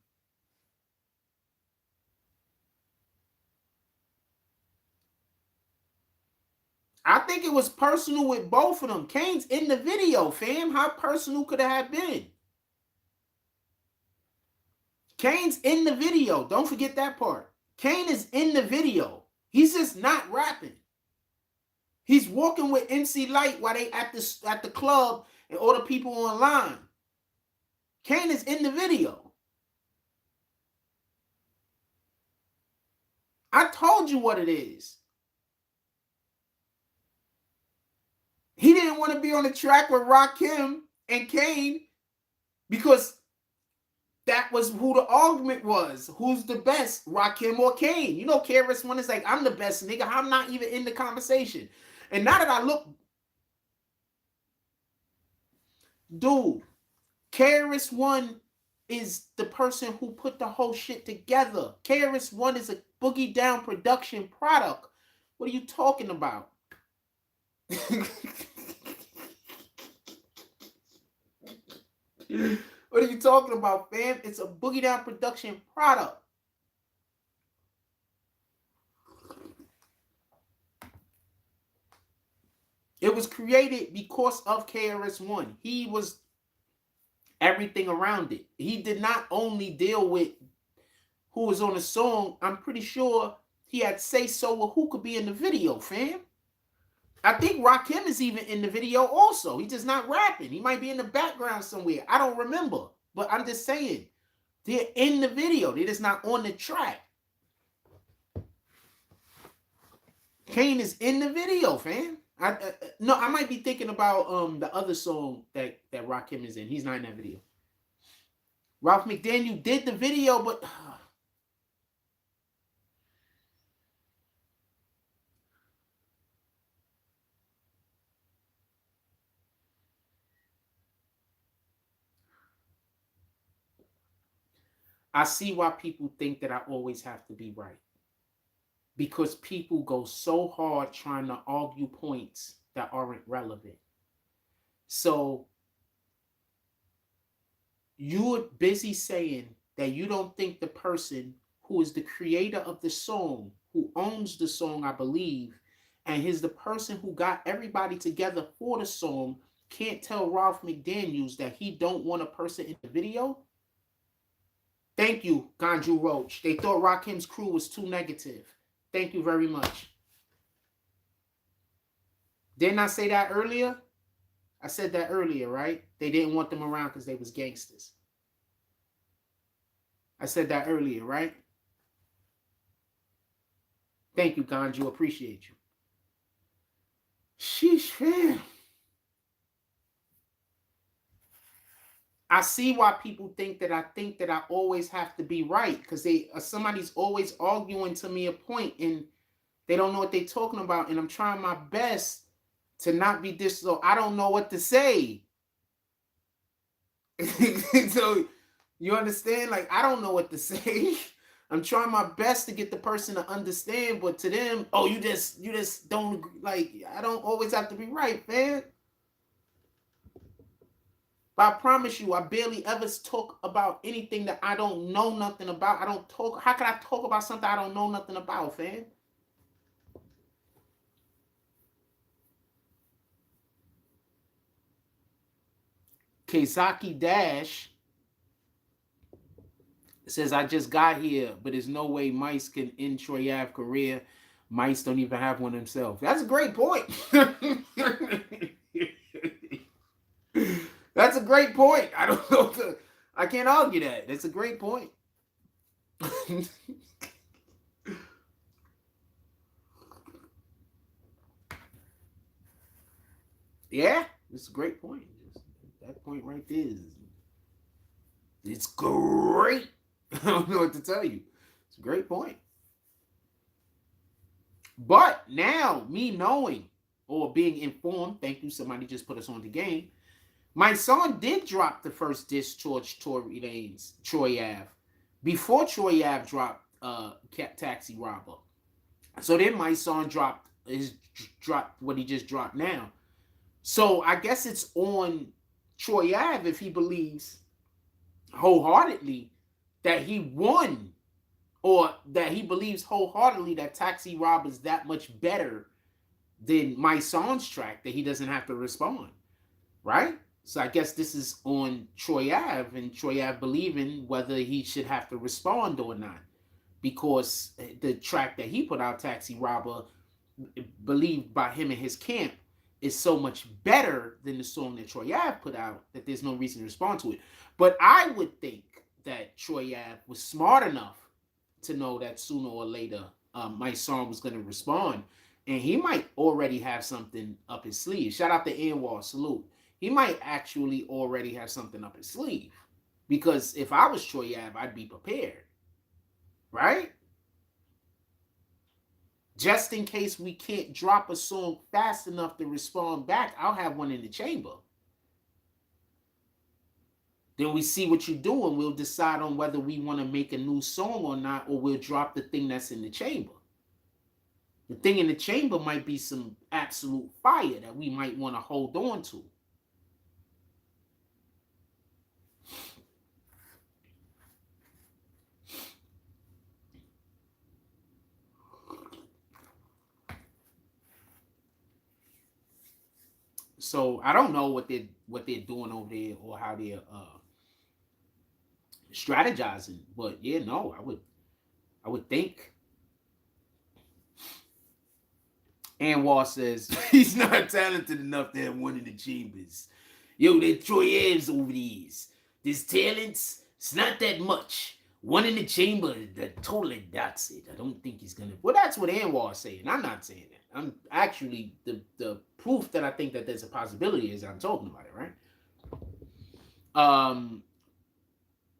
I think it was personal with both of them. Kane's in the video, fam. How personal could it have been? Kane's in the video. Don't forget that part. Kane is in the video. He's just not rapping. He's walking with MC Light while they at the club and all the people online. Kane is in the video. I told you what it is. He didn't want to be on the track with Rakim and Kane because that was who the argument was. Who's the best, Rakim or Kane? You know, KRS-One is like, I'm the best, nigga. I'm not even in the conversation. And now that I look, dude, KRS-One is the person who put the whole shit together. KRS-One is a Boogie Down production product. What are you talking about? What are you talking about, fam? It's a Boogie Down production product. It was created because of KRS-One. He was everything around it. He did not only deal with who was on the song. I'm pretty sure he had say-so with who could be in the video, fam. I think Rakim is even in the video also. He's just not rapping. He might be in the background somewhere. I don't remember. But I'm just saying, they're in the video. They're just not on the track. Kane is in the video, fam. No, I might be thinking about the other song that Rakim is in. He's not in that video. Ralph McDaniel did the video, but I see why people think that I always have to be right. Because people go so hard trying to argue points that aren't relevant. So you're busy saying that you don't think the person who is the creator of the song, who owns the song, I believe, and is the person who got everybody together for the song, can't tell Ralph McDaniels that he don't want a person in the video? Thank you, Ganju Roach. They thought Rakim's crew was too negative. Thank you very much. Didn't I say that earlier? I said that earlier, right? They didn't want them around because they was gangsters. I said that earlier, right? Thank you, Ganju. Appreciate you. Sheesh, man. I see why people think that I always have to be right, because somebody's always arguing to me a point and they don't know what they're talking about, and I'm trying my best to not be this. So I don't know what to say. So you understand? Like, I don't know what to say. I'm trying my best to get the person to understand, but to them, oh, you just don't agree. Like, I don't always have to be right, man. But I promise you, I barely ever talk about anything that I don't know nothing about. I don't talk. How can I talk about something I don't know nothing about, fam? Keizaki Dash says, I just got here, but there's no way Mice can end Troy Ave career. Mice don't even have one himself. That's a great point. That's a great point. I don't know. I can't argue that. That's a great point. Yeah, it's a great point. That point right there it's great. I don't know what to tell you. It's a great point. But now, me knowing or being informed, thank you, somebody just put us on the game. Mysonne did drop the first diss towards Troy Ave before Troy Ave dropped Taxi Robber. So then Mysonne dropped what he just dropped now. So I guess it's on Troy Ave if he believes wholeheartedly that he won, or that he believes wholeheartedly that Taxi Robber is that much better than Mysonne's track, that he doesn't have to respond, right? So I guess this is on Troy Ave, and Troy Ave believing whether he should have to respond or not, because the track that he put out, Taxi Robber, believed by him and his camp, is so much better than the song that Troy Ave put out that there's no reason to respond to it. But I would think that Troy Ave was smart enough to know that sooner or later Mysonne was going to respond, and he might already have something up his sleeve. Shout out to Anwar, salute. He might actually already have something up his sleeve, because if I was Troy Ave, I'd be prepared, right? Just in case we can't drop a song fast enough to respond back, I'll have one in the chamber. Then we see what you're doing. We'll decide on whether we want to make a new song or not, or we'll drop the thing that's in the chamber. The thing in the chamber might be some absolute fire that we might want to hold on to. So I don't know what they're doing over there, or how they're strategizing. But yeah, no, I would think. Anwar says he's not talented enough to have one in the chambers. Yo, that Troy Ave's over these. This talents, it's not that much. One in the chamber, that totally that's it. I don't think he's gonna. Well, that's what Anwar's saying. I'm not saying that. I'm actually the proof that I think that there's a possibility is I'm talking about it, right?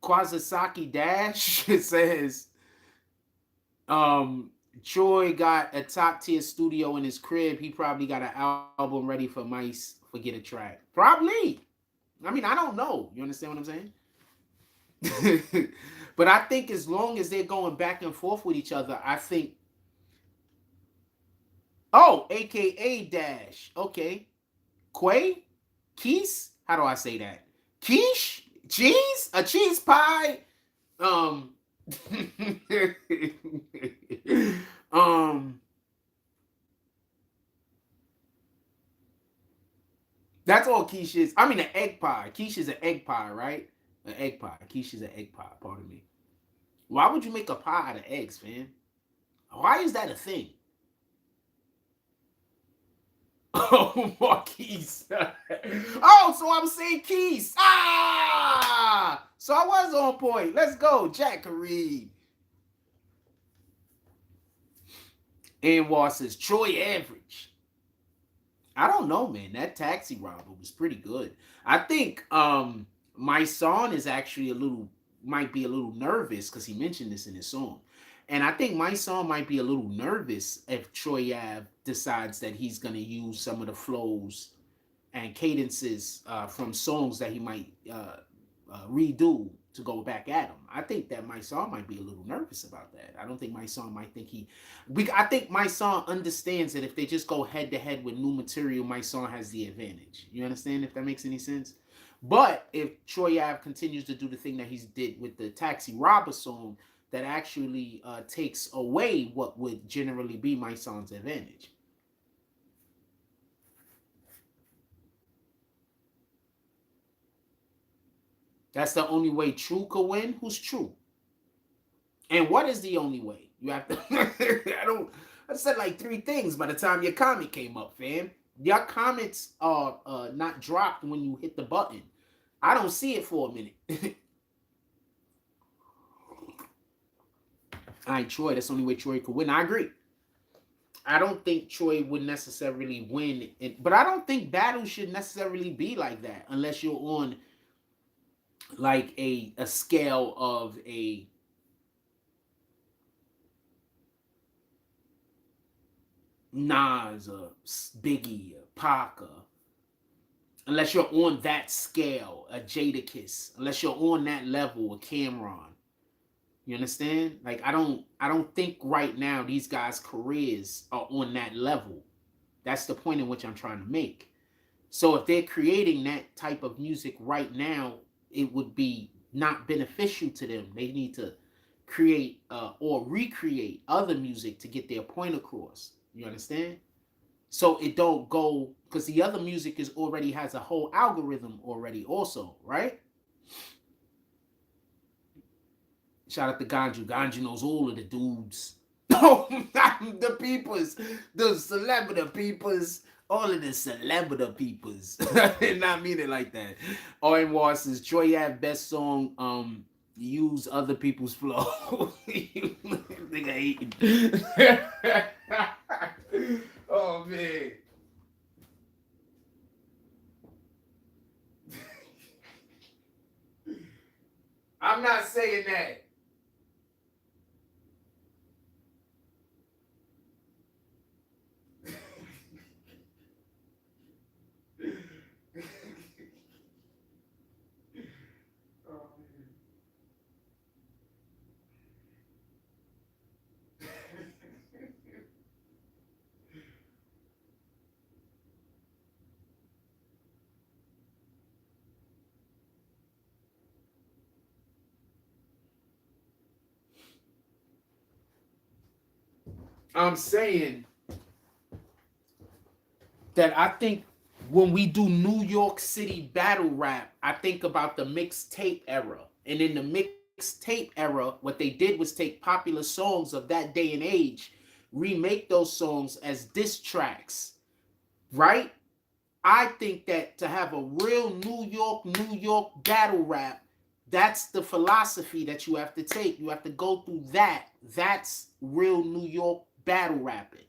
Kwazasaki Dash says, Troy got a top tier studio in his crib. He probably got an album ready for Mice. Forget a track. Probably. I mean, I don't know. You understand what I'm saying? But I think as long as they're going back and forth with each other, I think. Oh, AKA Dash. Okay. Quay? Keese? How do I say that? Quiche? Cheese? A cheese pie? That's all quiche is. I mean, an egg pie. Quiche is an egg pie, right? An egg pie. Quiche is an egg pie. Pardon me. Why would you make a pie out of eggs, man? Why is that a thing? Oh, Marquise. Oh, so I'm saying Keys. Ah! So I was on point. Let's go, Jack Kareem. Anwar says Troy Average. I don't know, man. That taxi robber was pretty good. I think Mysonne is actually might be a little nervous because he mentioned this in his song. And I think Mysonne might be a little nervous if Troy Ave decides that he's gonna use some of the flows and cadences from songs that he might redo to go back at him. I think that Mysonne might be a little nervous about that. I don't think Mysonne might think I think Mysonne understands that if they just go head to head with new material, Mysonne has the advantage. You understand, if that makes any sense? But if Troy Ave continues to do the thing that he's did with the Taxi Robber song, that actually takes away what would generally be Mysonne's advantage. That's the only way True could win. Who's True? And what is the only way? You have to. I said like 3 things by the time your comment came up, fam. Your comments are not dropped when you hit the button. I don't see it for a minute. All right, Troy. That's the only way Troy could win. I agree. I don't think Troy would necessarily win, but I don't think battles should necessarily be like that unless you're on like a scale of a Nas, a Biggie, a Pac, unless you're on that scale, a Jadakiss, unless you're on that level, a Cameron. You understand? Like I don't think right now these guys' careers are on that level. That's the point in which I'm trying to make. So if they're creating that type of music right now, it would be not beneficial to them. They need to create or recreate other music to get their point across. You understand? So it don't go, because the other music is already has a whole algorithm already also, right? Shout out to Ganju. Ganju knows all of the dudes. Oh, the peoples, the celebrity peoples, all of the celebrity peoples. I did not mean it like that. Owen says Troy Ave best song, use other people's flow. Nigga hating. Oh man. I'm not saying that. I'm saying that I think when we do New York City battle rap, I think about the mixtape era. And in the mixtape era, what they did was take popular songs of that day and age, remake those songs as diss tracks, right? I think that to have a real New York battle rap, that's the philosophy that you have to take. You have to go through that. That's real New York battle rapping.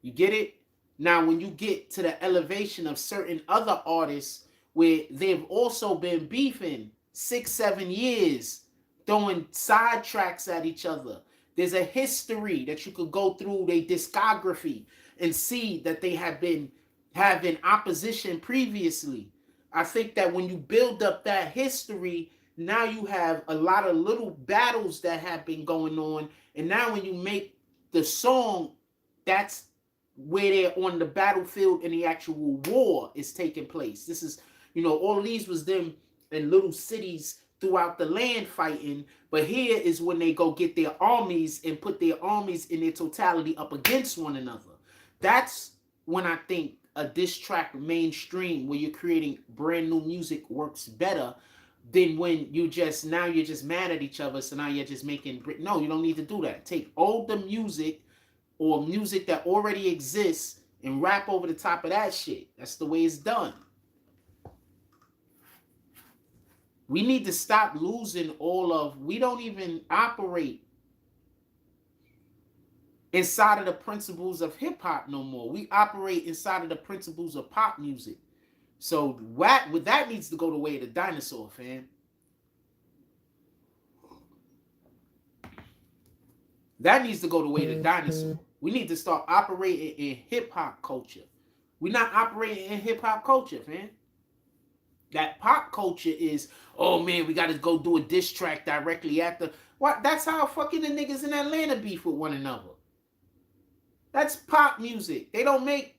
You get it? Now, when you get to the elevation of certain other artists where they've also been beefing 6-7 years, throwing side tracks at each other, there's a history that you could go through their discography and see that they have been having opposition previously. I think that when you build up that history, now you have a lot of little battles that have been going on. And now when you make the song, that's where they're on the battlefield and the actual war is taking place. This is, all these was them in little cities throughout the land fighting. But here is when they go get their armies and put their armies in their totality up against one another. That's when I think a diss track mainstream where you're creating brand new music works better then when you're just mad at each other, so now you're just making, no, you don't need to do that. Take older music or music that already exists and rap over the top of that shit. That's the way it's done. We need to stop losing we don't even operate inside of the principles of hip hop no more. We operate inside of the principles of pop music. So that needs to go the way of the dinosaur, fam. That needs to go the way of the dinosaur. We need to start operating in hip hop culture. We're not operating in hip hop culture, fam. That pop culture is, oh man, we got to go do a diss track directly after. What? That's how fucking the niggas in Atlanta beef with one another. That's pop music. They don't make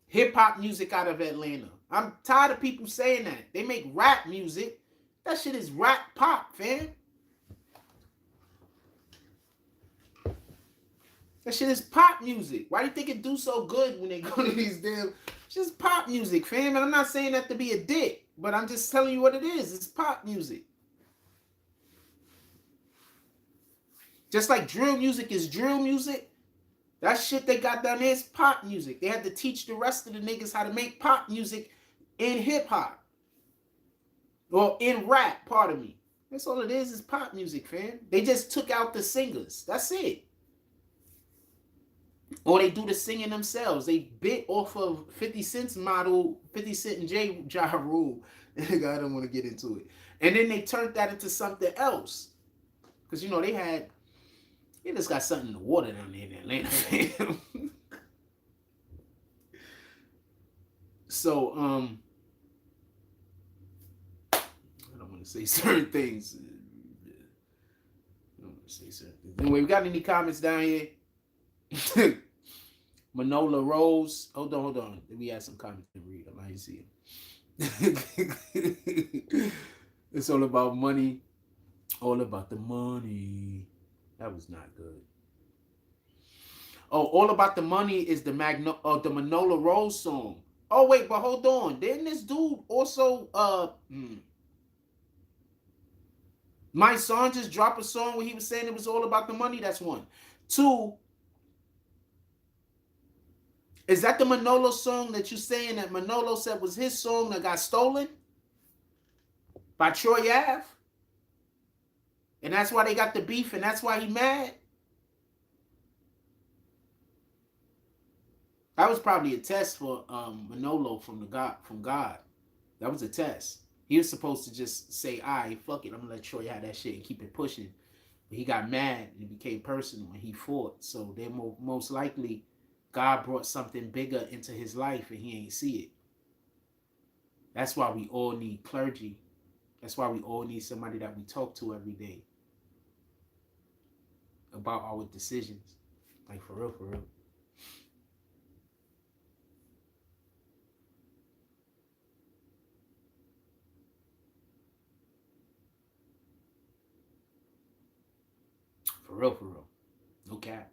hip hop music out of Atlanta. I'm tired of people saying that. They make rap music. That shit is rap pop, fam. That shit is pop music. Why do you think it do so good when they go to these damn... It's just pop music, fam. And I'm not saying that to be a dick, but I'm just telling you what it is. It's pop music. Just like drill music is drill music, that shit they got down there is pop music. They had to teach the rest of the niggas how to make pop music in hip-hop. Or in rap, pardon me. That's all it is pop music, fam. They just took out the singers. That's it. Or they do the singing themselves. They bit off of 50 Cent's model, 50 Cent and J Ja Rule. I don't want to get into it. And then they turned that into something else. Because, you know, they just got something in the water down there in Atlanta, fam. So, I don't want to say certain things. I don't want to say certain things. Anyway, we got any comments down here? Manola Rose. Hold on. We have some comments to read. I might see it. It's all about money. All about the money. That was not good. Oh, All About the Money is the Manola Rose song. Oh, wait, but hold on. Didn't this dude also Mysonne just drop a song where he was saying it was all about the money? That's one. Two, is that the Manolo song that you're saying that Manolo said was his song that got stolen by Troy Ave? And that's why they got the beef and that's why he mad? That was probably a test for Manolo from God. That was a test. He was supposed to just say, all right, fuck it, I'm going to let Troy have that shit and keep it pushing. But he got mad and it became personal and he fought. So they most likely... God brought something bigger into his life and he ain't see it. That's why we all need clergy. That's why we all need somebody that we talk to every day about our decisions. Like for real, for real. For real, for real. No cap.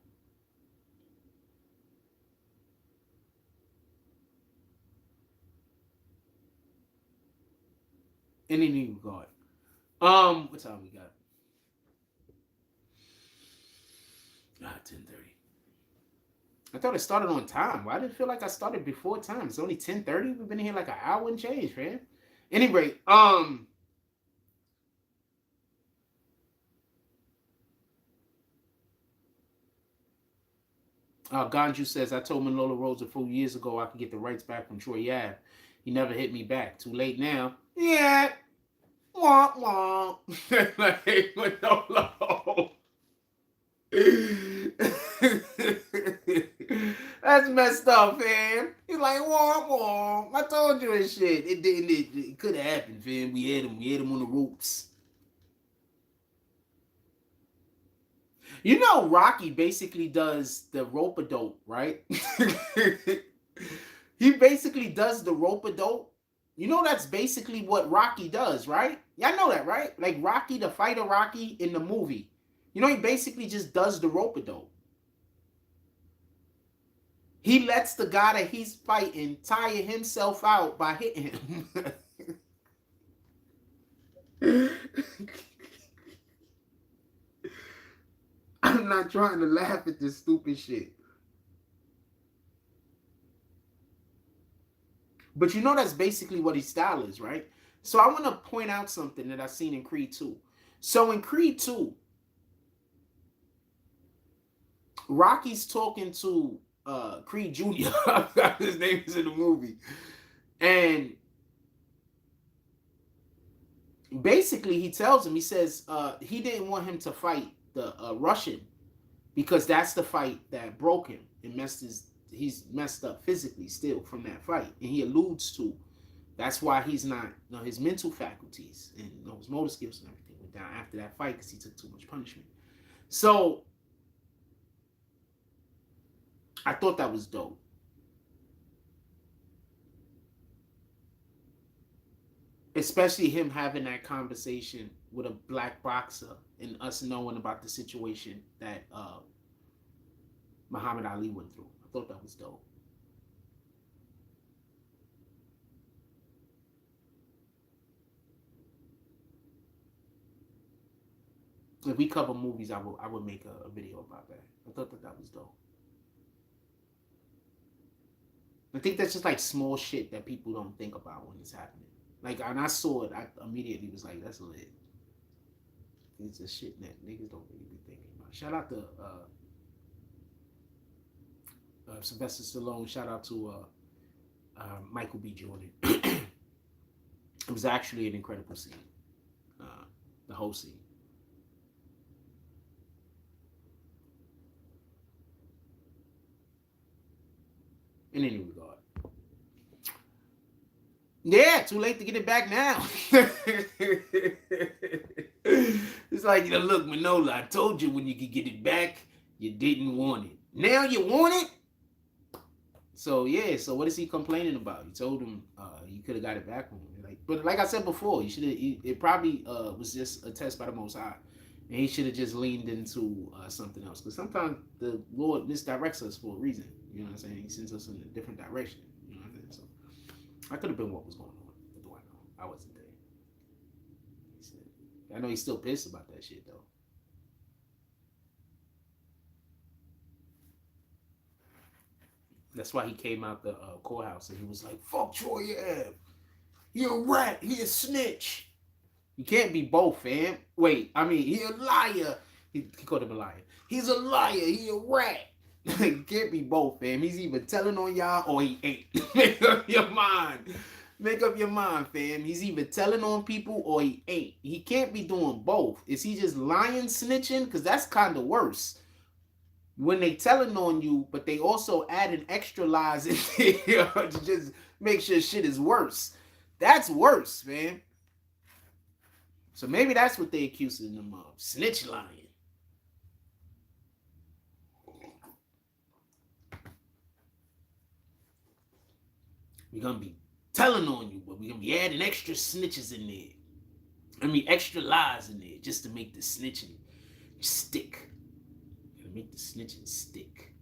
In any regard. What time we got? 10:30. I thought it started on time. Why did it feel like I started before time? It's only 10:30. We've been in here like an hour and change, man. Anyway, Ganju says, I told Manola Rose a few years ago I could get the rights back from Troy Ave. He never hit me back. Too late now. Yeah. Womp womp. Like Manolo. That's messed up, fam. He's like, womp womp. I told you this shit. It could have happened, fam. We had him on the ropes. You know, Rocky basically does the rope-a-dope, right? He basically does the rope-a-dope. You know that's basically what Rocky does, right? Y'all know that, right? Like Rocky, the fighter Rocky in the movie. You know, he basically just does the rope-a-dope. He lets the guy that he's fighting tire himself out by hitting him. not trying to laugh at this stupid shit. But you know that's basically what his style is, right? So I want to point out something that I seen in Creed 2. So in Creed 2, Rocky's talking to Creed Jr. His name is in the movie. And basically he tells him, he says he didn't want him to fight the Russian because that's the fight that broke him and he's messed up physically still from that fight. And he alludes to that's why he's not, his mental faculties and his motor skills and everything went down after that fight because he took too much punishment. So I thought that was dope. Especially him having that conversation with a black boxer and us knowing about the situation that Muhammad Ali went through. I thought that was dope. If we cover movies, I would make a video about that. I thought that was dope. I think that's just like small shit that people don't think about when it's happening. Like, when I saw it, I immediately was like, that's lit. It's just shit that niggas don't really be thinking about. Shout out to Sylvester Stallone. Shout out to Michael B. Jordan. It was actually an incredible scene. The whole scene. In any regard. Yeah, too late to get it back now. It's like, look, Manola, I told you when you could get it back, you didn't want it. Now you want it? So, yeah, so what is he complaining about? He told him you could have got it back from him. But like I said before, it probably was just a test by the Most High. And he should have just leaned into something else. Because sometimes the Lord misdirects us for a reason. You know what I'm saying? He sends us in a different direction. You know what I'm saying? So I could have been what was going on. What do I know? I wasn't there. I know he's still pissed about that shit, though. That's why he came out the courthouse and he was like, fuck Troy Ave. He a rat. He a snitch. You can't be both, fam. Wait, I mean, he a liar. He called him a liar. He's a liar. He a rat. You can't be both, fam. He's either telling on y'all or he ain't. Make up your mind. Make up your mind, fam. He's either telling on people or he ain't. He can't be doing both. Is he just lying, snitching? Because that's kind of worse. When they telling on you, but they also adding extra lies in there to just make sure shit is worse. That's worse, man. So maybe that's what they accusing them of. Snitch lying. We're going to be telling on you, but we're going to be adding extra snitches in there. I mean, extra lies in there just to make the snitching stick. To make the snitching stick.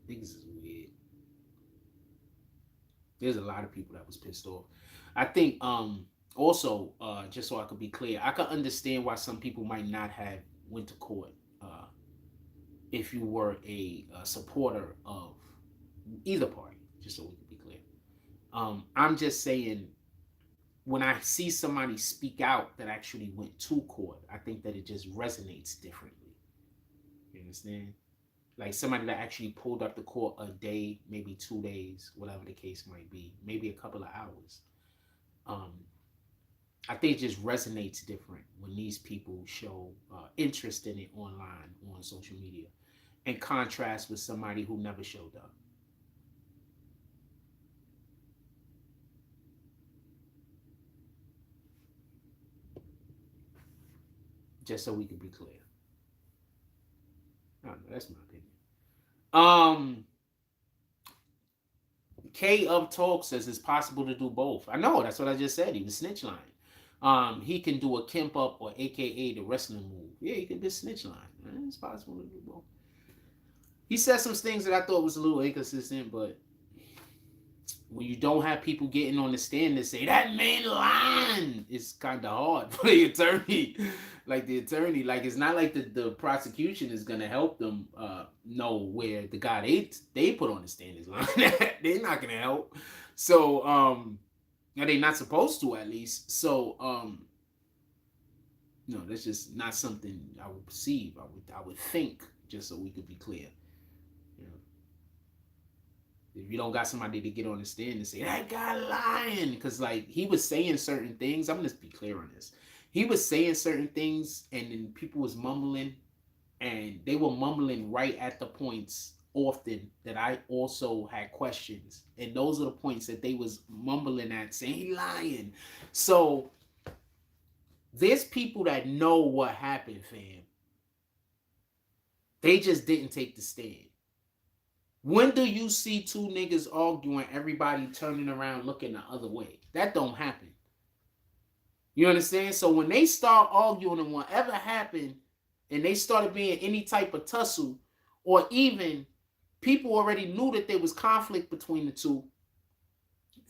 Niggas is weird. There's a lot of people that was pissed off. I think also, just so I could be clear, I can understand why some people might not have went to court if you were a supporter of either party, just so we could be clear. I'm just saying, when I see somebody speak out that actually went to court, I think that it just resonates differently. You understand? Like somebody that actually pulled up to court a day, maybe 2 days, whatever the case might be, maybe a couple of hours. I think it just resonates different when these people show interest in it online, on social media, in contrast with somebody who never showed up. Just so we can be clear. I don't know, that's my opinion. K of Talk says it's possible to do both. I know, that's what I just said. He was snitch line. He can do a Kemp up or AKA the wrestling move. Yeah, he can be snitch line. It's possible to do both. He said some things that I thought was a little inconsistent, but when you don't have people getting on the stand to say that man lying, it's kind of hard for the attorney. Like it's not like the prosecution is gonna help them know where the guy they put on the stand is lying. They're not gonna help. So they're not supposed to, at least. So no, that's just not something I would perceive. I would think, just so we could be clear. You know, if you don't got somebody to get on the stand and say that guy lying, because like he was saying certain things. I'm gonna just be clear on this. He was saying certain things, and then people was mumbling, and they were mumbling right at the points often that I also had questions, and those are the points that they was mumbling at, saying he lying. So there's people that know what happened, fam. They just didn't take the stand. When do you see two niggas arguing, everybody turning around looking the other way? That don't happen. You understand? So when they start arguing and whatever happened, and they started being any type of tussle, or even people already knew that there was conflict between the two,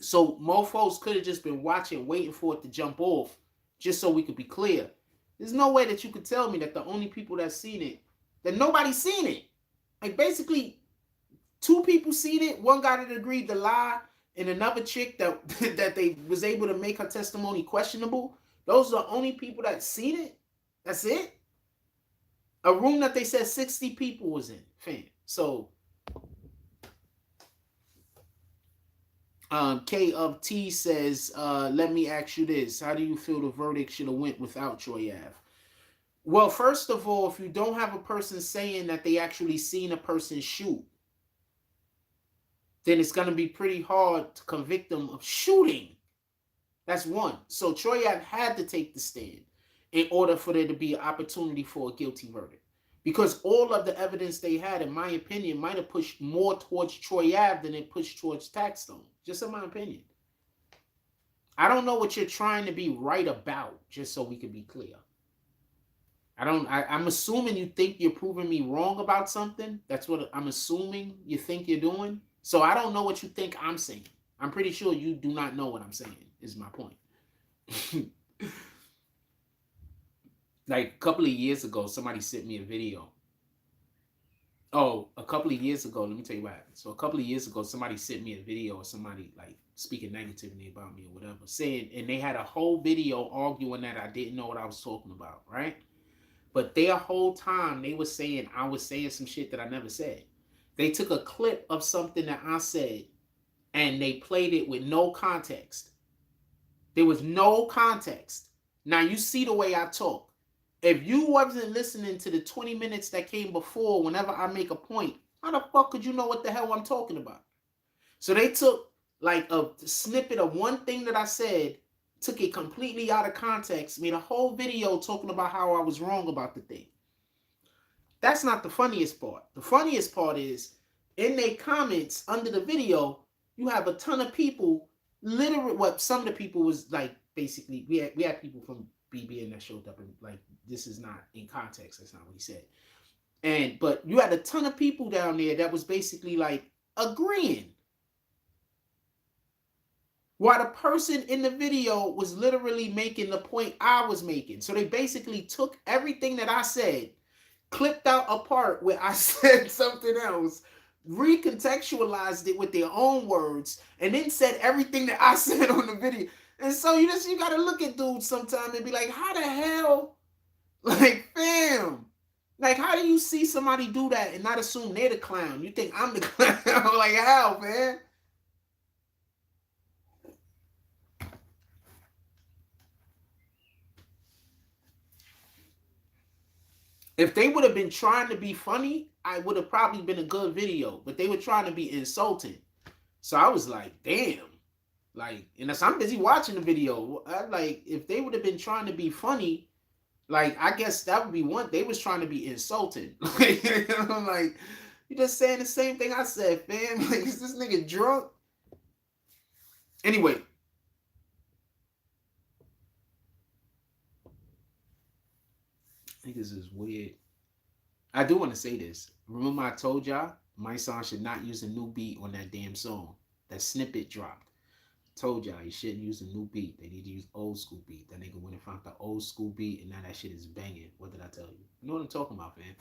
so mofos could have just been watching, waiting for it to jump off, just so we could be clear. There's no way that you could tell me that the only people that seen it, that nobody's seen it. Like basically, two people seen it. One guy that agreed to lie, and another chick that that they was able to make her testimony questionable. Those are the only people that seen it. That's it. A room that they said 60 people was in, fam. So K of T says, let me ask you this. How do you feel the verdict should have went without Troy Ave? Well, first of all, if you don't have a person saying that they actually seen a person shoot, then it's going to be pretty hard to convict them of shooting. That's one. So Troy Ave had to take the stand in order for there to be an opportunity for a guilty verdict. Because all of the evidence they had, in my opinion, might have pushed more towards Troy Ave than it pushed towards Taxstone. Just in my opinion. I don't know what you're trying to be right about, just so we can be clear. I'm assuming you think you're proving me wrong about something. That's what I'm assuming you think you're doing. So I don't know what you think I'm saying. I'm pretty sure you do not know what I'm saying, is my point. Like a couple of years ago, somebody sent me a video. Oh, a couple of years ago, let me tell you what happened. So a couple of years ago, somebody sent me a video of somebody like speaking negatively about me or whatever, saying, and they had a whole video arguing that I didn't know what I was talking about, right? But their whole time, they were saying I was saying some shit that I never said. They took a clip of something that I said, and they played it with no context. There was no context. Now, you see the way I talk. If you wasn't listening to the 20 minutes that came before, whenever I make a point, how the fuck could you know what the hell I'm talking about? So they took like a snippet of one thing that I said, took it completely out of context, made a whole video talking about how I was wrong about the thing. That's not the funniest part. The funniest part is, in their comments under the video, you have a ton of people, literally, what some of the people was like, basically, we had people from BBN that showed up, and like, this is not in context, that's not what he said. But you had a ton of people down there that was basically like agreeing, while the person in the video was literally making the point I was making. So they basically took everything that I said, clipped out a part where I said something else, recontextualized it with their own words, and then said everything that I said on the video. And so you gotta look at dudes sometime and be like, how the hell? Like, fam, like, how do you see somebody do that and not assume they're the clown? You think I'm the clown? Like, how, man? If they would have been trying to be funny, I would have probably been a good video. But they were trying to be insulting. So I was like, damn. Like, and I'm busy watching the video. Like, if they would have been trying to be funny, like, I guess that would be one. They was trying to be insulting. Like, like, you just saying the same thing I said, fam. Like, is this nigga drunk? Anyway. Niggas is weird. I do want to say this. Remember I told y'all Mysonne should not use a new beat on that damn song. That snippet dropped. Told y'all you shouldn't use a new beat. They need to use old school beat. That nigga went and found the old school beat, and now that shit is banging. What did I tell you? You know what I'm talking about, fam?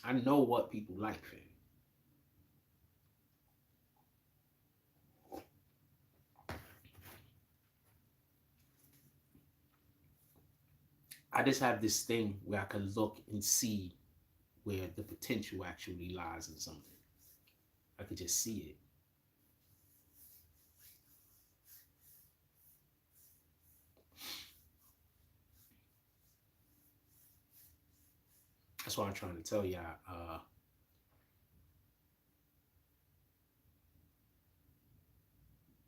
I know what people like, fam. I just have this thing where I can look and see where the potential actually lies in something. I could just see it. That's why I'm trying to tell y'all.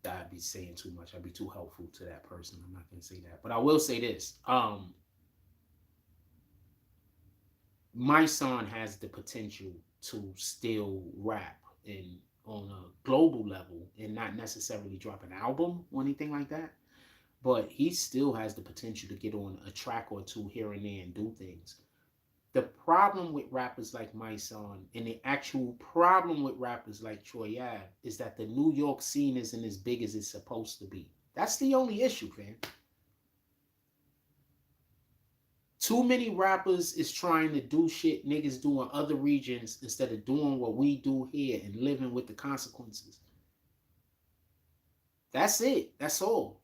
I'd be saying too much. I'd be too helpful to that person. I'm not gonna say that, but I will say this. Mysonne has the potential to still rap and on a global level and not necessarily drop an album or anything like that. But he still has the potential to get on a track or two here and there and do things. The problem with rappers like Mysonne and the actual problem with rappers like Troy Ave is that the New York scene isn't as big as it's supposed to be. That's the only issue, fam. Too many rappers is trying to do shit niggas do in other regions instead of doing what we do here and living with the consequences. That's it. That's all.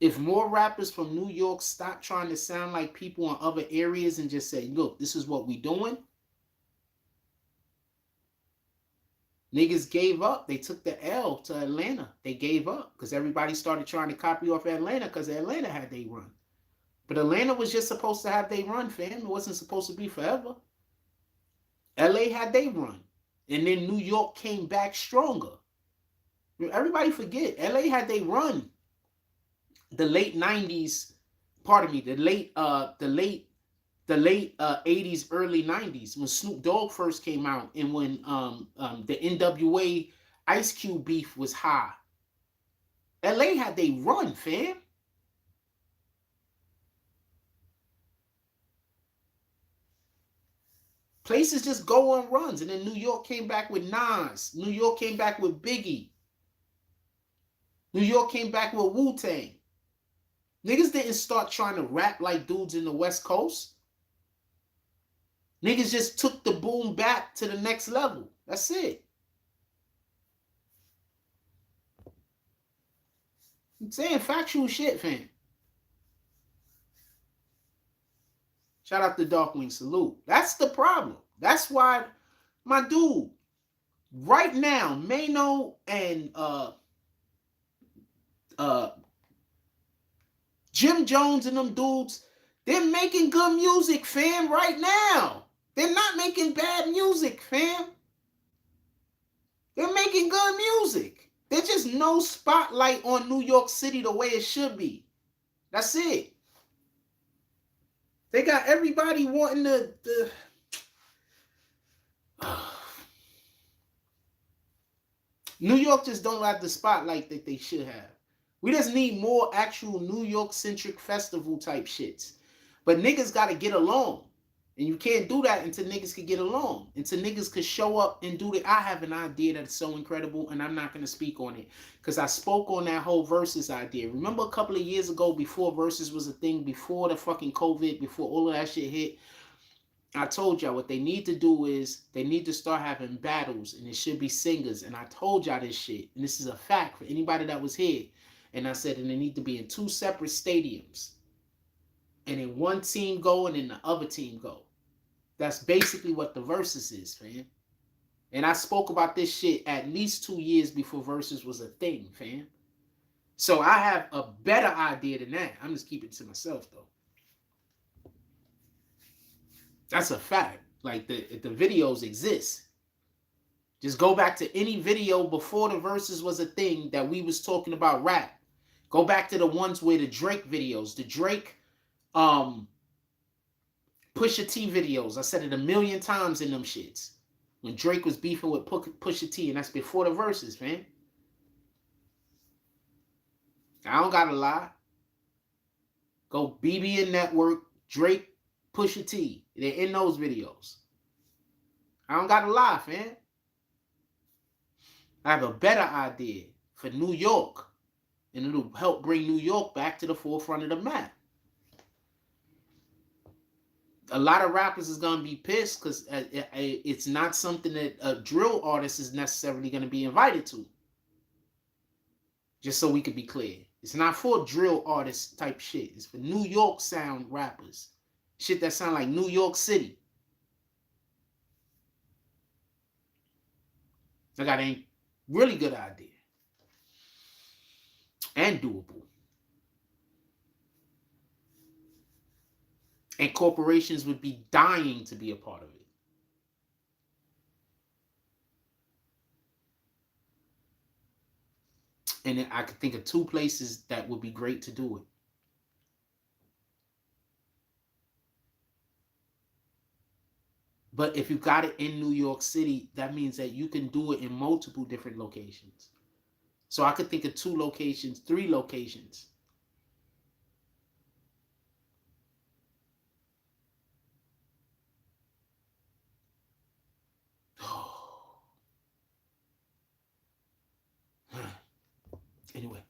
If more rappers from New York stop trying to sound like people in other areas and just say, look, this is what we doing. Niggas gave up. They took the L to Atlanta. They gave up because everybody started trying to copy off Atlanta because Atlanta had they run. But Atlanta was just supposed to have they run, fam. It wasn't supposed to be forever. LA had they run. And then New York came back stronger. Everybody forget, LA had they run. The late 90s, pardon me, the late 80s, early 90s, when Snoop Dogg first came out and when the NWA Ice Cube beef was high. LA had they run, fam. Places just go on runs. And then New York came back with Nas. New York came back with Biggie. New York came back with Wu-Tang. Niggas didn't start trying to rap like dudes in the West Coast. Niggas just took the boom back to the next level. That's it. I'm saying factual shit, fam. Shout out to Darkwing. Salute. That's the problem. That's why, my dude, right now, Mano and Jim Jones and them dudes, they're making good music, fam, right now. They're not making bad music, fam. They're making good music. There's just no spotlight on New York City the way it should be. That's it. They got everybody wanting the New York just don't have the spotlight that they should have. We just need more actual New York-centric festival type shits. But niggas got to get along. And you can't do that until niggas can get along. Until niggas can show up and do it. I have an idea that's so incredible, and I'm not going to speak on it. Because I spoke on that whole Versus idea. Remember a couple of years ago, before Versus was a thing, before the fucking COVID, before all of that shit hit, I told y'all what they need to do is they need to start having battles, and it should be singers. And I told y'all this shit, and this is a fact for anybody that was here. And I said, and they need to be in 2 separate stadiums. And then one team go, and then the other team go. That's basically what the Versus is, fam. And I spoke about this shit at least 2 years before Versus was a thing, fam. So I have a better idea than that. I'm just keeping it to myself, though. That's a fact. Like, the videos exist. Just go back to any video before the Versus was a thing that we was talking about rap. Go back to the ones where the Drake videos, the Drake, Pusha T videos. I said it a million times in them shits. When Drake was beefing with Pusha T, and that's before the Versus, man. I don't gotta lie. Go BBNNETWORK, Drake, Pusha T. They're in those videos. I don't gotta lie, fam. I have a better idea for New York, and it'll help bring New York back to the forefront of the map. A lot of rappers is gonna be pissed because it's not something that a drill artist is necessarily gonna be invited to. Just so we could be clear, it's not for drill artist type shit. It's for New York sound rappers, shit that sound like New York City. I got a really good idea and doable. And corporations would be dying to be a part of it. And I could think of 2 places that would be great to do it. But if you got it in New York City, that means that you can do it in multiple different locations. So I could think of 2 locations, 3 locations. Anyway,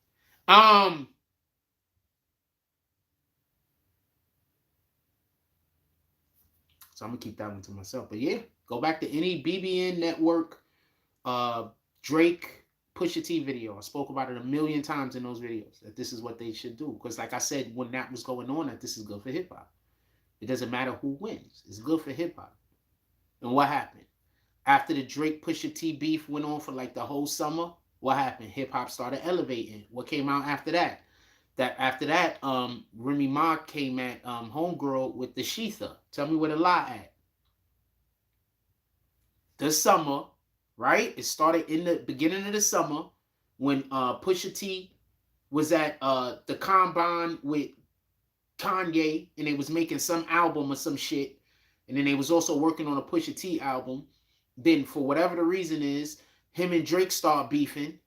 so I'm gonna keep that one to myself. But yeah, go back to any BBN Network, Drake, Pusha T video. I spoke about it a million times in those videos that this is what they should do. Because like I said, when that was going on, that this is good for hip hop. It doesn't matter who wins. It's good for hip hop. And what happened? After the Drake Pusha T beef went on for like the whole summer, what happened? Hip hop started elevating. What came out after that? After that, Remy Ma came at Homegirl with the Sheetha. Tell me where the lie at. This summer, right? It started in the beginning of the summer when Pusha T was at the Combine with Kanye, and they was making some album or some shit, and then they was also working on a Pusha T album. Then for whatever the reason is, him and Drake start beefing,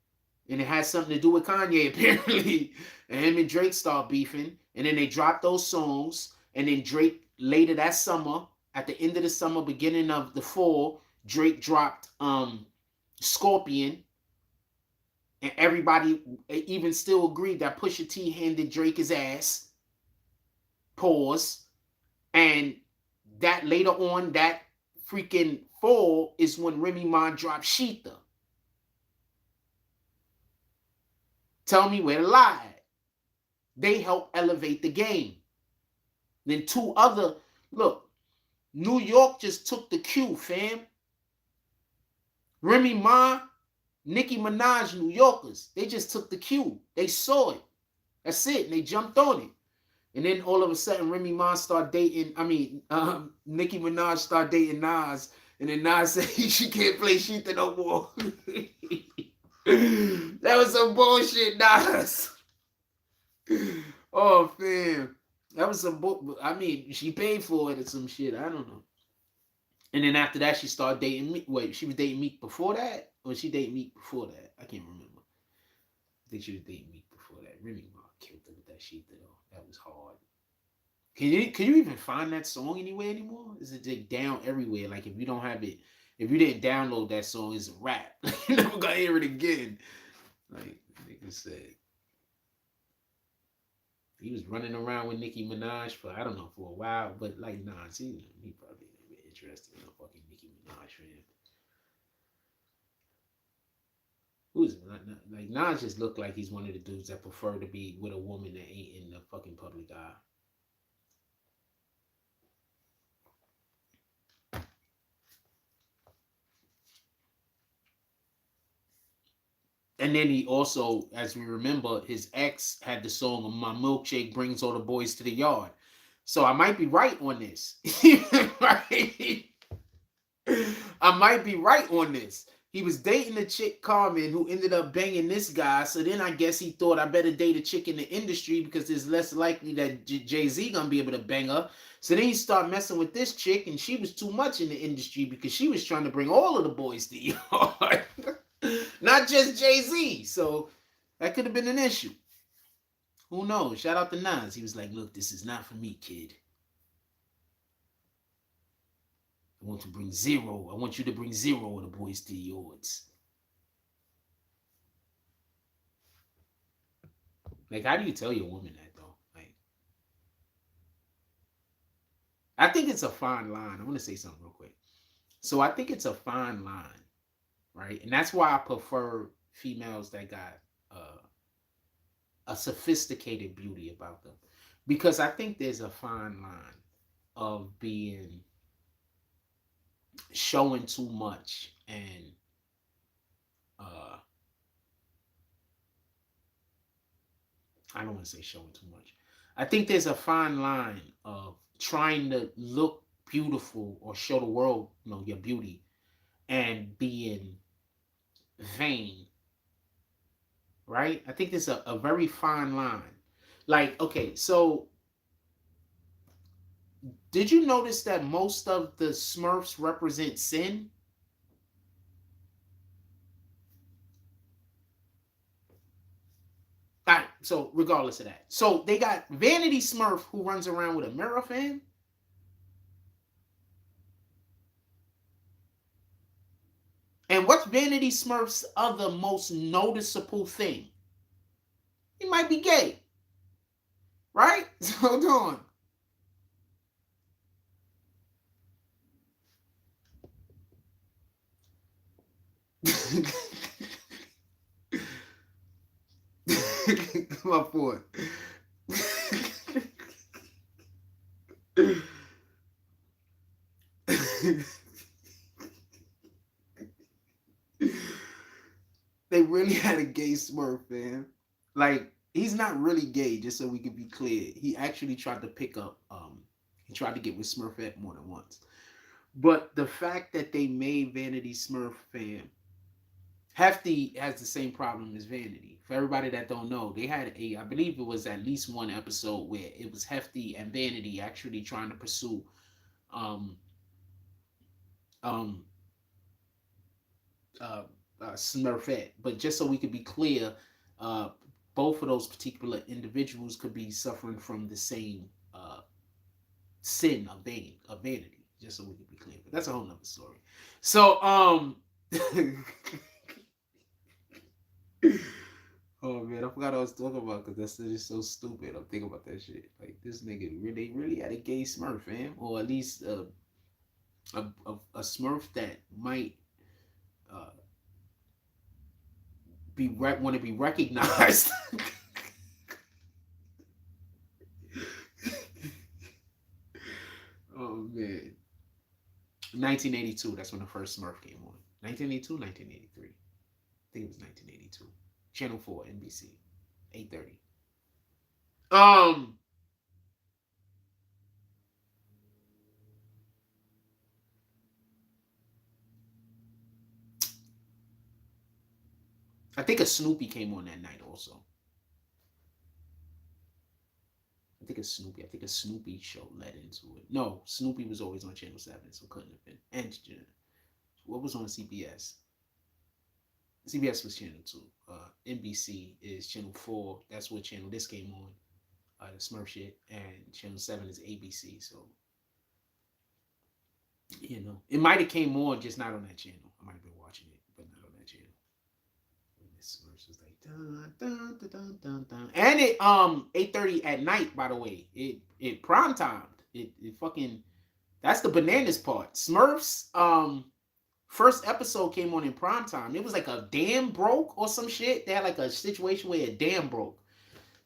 and it has something to do with Kanye apparently. And him and Drake start beefing, and then they dropped those songs, and then Drake later that summer, at the end of the summer, beginning of the fall, Drake dropped Scorpion, and everybody even still agreed that Pusha T handed Drake his ass. Pause. And that later on, that freaking fall is when Remy Ma dropped Sheetha. Tell me where the lie at. They help elevate the game. Then 2 other, look, New York just took the cue, fam. Remy Ma, Nicki Minaj, New Yorkers, they just took the cue. They saw it. That's it. And they jumped on it. And then all of a sudden, Remy Ma started dating, Nicki Minaj started dating Nas. And then Nas said she can't play Sheetha no more. That was some bullshit, Nas. Oh, fam. That was some she paid for it or some shit. I don't know. And then after that, she started dating Meek. Wait, she was dating Meek before that? Or she dated Meek before that? I can't remember. I think she was dating Meek before that. Remy Ma killed her with that shit, though. That was hard. Can you even find that song anywhere anymore? Is it like down everywhere? Like if you don't have it, if you didn't download that song, it's a rap. You're never gonna hear it again. Like nigga said. He was running around with Nicki Minaj for, I don't know, for a while, but like, nah, see, he probably ain't interested in a fucking Nicki Minaj fan. Who's like Nas just looked like he's one of the dudes that prefer to be with a woman that ain't in the fucking public eye. And then he also, as we remember, his ex had the song "My Milkshake Brings All the Boys to the Yard." So I might be right on this. Right? I might be right on this. He was dating a chick, Carmen, who ended up banging this guy. So then I guess he thought I better date a chick in the industry because it's less likely that Jay-Z gonna be able to bang her. So then he started messing with this chick, and she was too much in the industry because she was trying to bring all of the boys to the yard. Not just Jay-Z. So that could have been an issue. Who knows? Shout out to Nas. He was like, look, this is not for me, kid. I want to bring 0. I want you to bring 0 of the boys to the yards. Like, how do you tell your woman that though? Like, I think it's a fine line. I want to say something real quick. So I think it's a fine line, right? And that's why I prefer females that got a sophisticated beauty about them, because I think there's a fine line of being showing too much and uh I don't want to say showing too much. I think there's a fine line of trying to look beautiful or show the world, your beauty, and being vain, right? I think there's a very fine line. Like, okay, so did you notice that most of the Smurfs represent sin? All right, so regardless of that. So they got Vanity Smurf who runs around with a mirror fan. And what's Vanity Smurf's other most noticeable thing? He might be gay. Right? So hold on. Come on for it. They really had a gay Smurf, man. Like, he's not really gay, just so we can be clear. He actually tried to pick up, he tried to get with Smurfette more than once. But the fact that they made Vanity Smurf, fam, Hefty has the same problem as Vanity. For everybody that don't know, they had I believe it was at least one episode where it was Hefty and Vanity actually trying to pursue um um Smurfette. But just so we could be clear, uh both of those particular individuals could be suffering from the same sin of vanity. Just so we could be clear. But that's a whole nother story. So oh man, I forgot what I was talking about because that's just so stupid. I'm thinking about that shit. Like, this nigga really had a gay Smurf, man, or at least a Smurf that might uh, want to be recognized. Oh man, 1982. That's when the first Smurf came on. 1982, 1983. I think it was 1982. Channel 4, NBC, 8:30. Um, I think a Snoopy came on that night also. I think a Snoopy show led into it. No, Snoopy was always on Channel 7, so couldn't have been. And what was on CBS? CBS was Channel 2. NBC is Channel 4. That's what channel this came on. The Smurf shit. And Channel 7 is ABC. So, it might have came on, just not on that channel. I might have been watching it, but not on that channel. When this Smurf was like, dun, dun, dun, dun, dun, dun. And it 8:30 at night, by the way. It prime timed. It fucking, that's the bananas part. Smurfs first episode came on in prime time. It was like a dam broke or some shit. They had like a situation where a dam broke.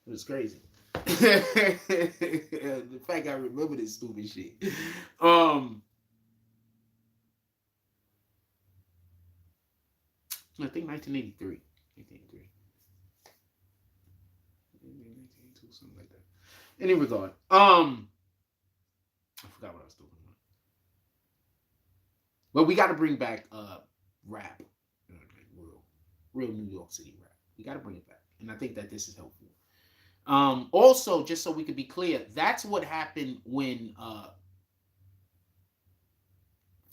It was crazy. The fact I remember this stupid shit. I think 1983. 1983. 1982, something like that. In any regard, I forgot what I was talking about. But we got to bring back rap, like real New York City rap. We got to bring it back, and I think that this is helpful. Also, just so we could be clear, that's what happened when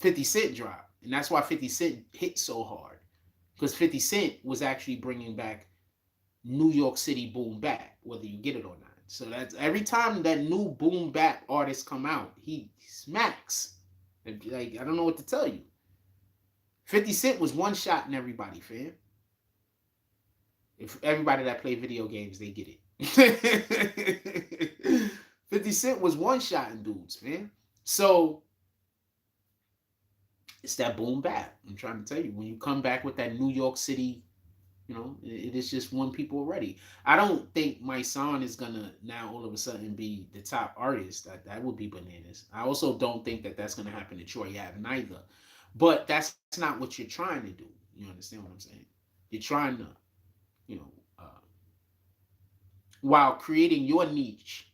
50 Cent dropped, and that's why 50 Cent hit so hard, because 50 Cent was actually bringing back New York City boom bap, whether you get it or not. So that's every time that new boom bap artist come out, he smacks. Like, I don't know what to tell you. 50 Cent was one shot in everybody, fam. If everybody that play video games, they get it. 50 Cent was one shotting dudes, man. So it's that boom bap. I'm trying to tell you, when you come back with that New York City, it is just one people already. I don't think Mysonne is gonna now all of a sudden be the top artist. That would be bananas. I also don't think that that's gonna happen to Troy Ave neither. But that's not what you're trying to do. You understand what I'm saying? You're trying to, you know, uh, while creating your niche,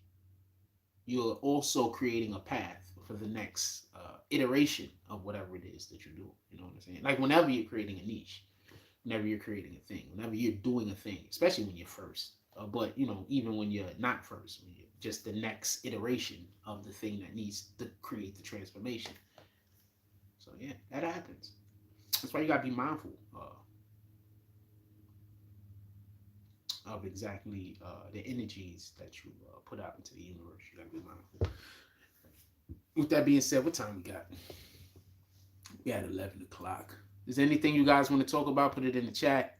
you're also creating a path for the next iteration of whatever it is that you're doing. You know what I'm saying? Like whenever you're creating a niche, whenever you're creating a thing, whenever you're doing a thing, especially when you're first. But even when you're not first, when you're just the next iteration of the thing that needs to create the transformation. So yeah, that happens. That's why you gotta be mindful of exactly the energies that you put out into the universe. You gotta be mindful. With that being said, what time we got? We at 11 o'clock. Is there anything you guys want to talk about? Put it in the chat.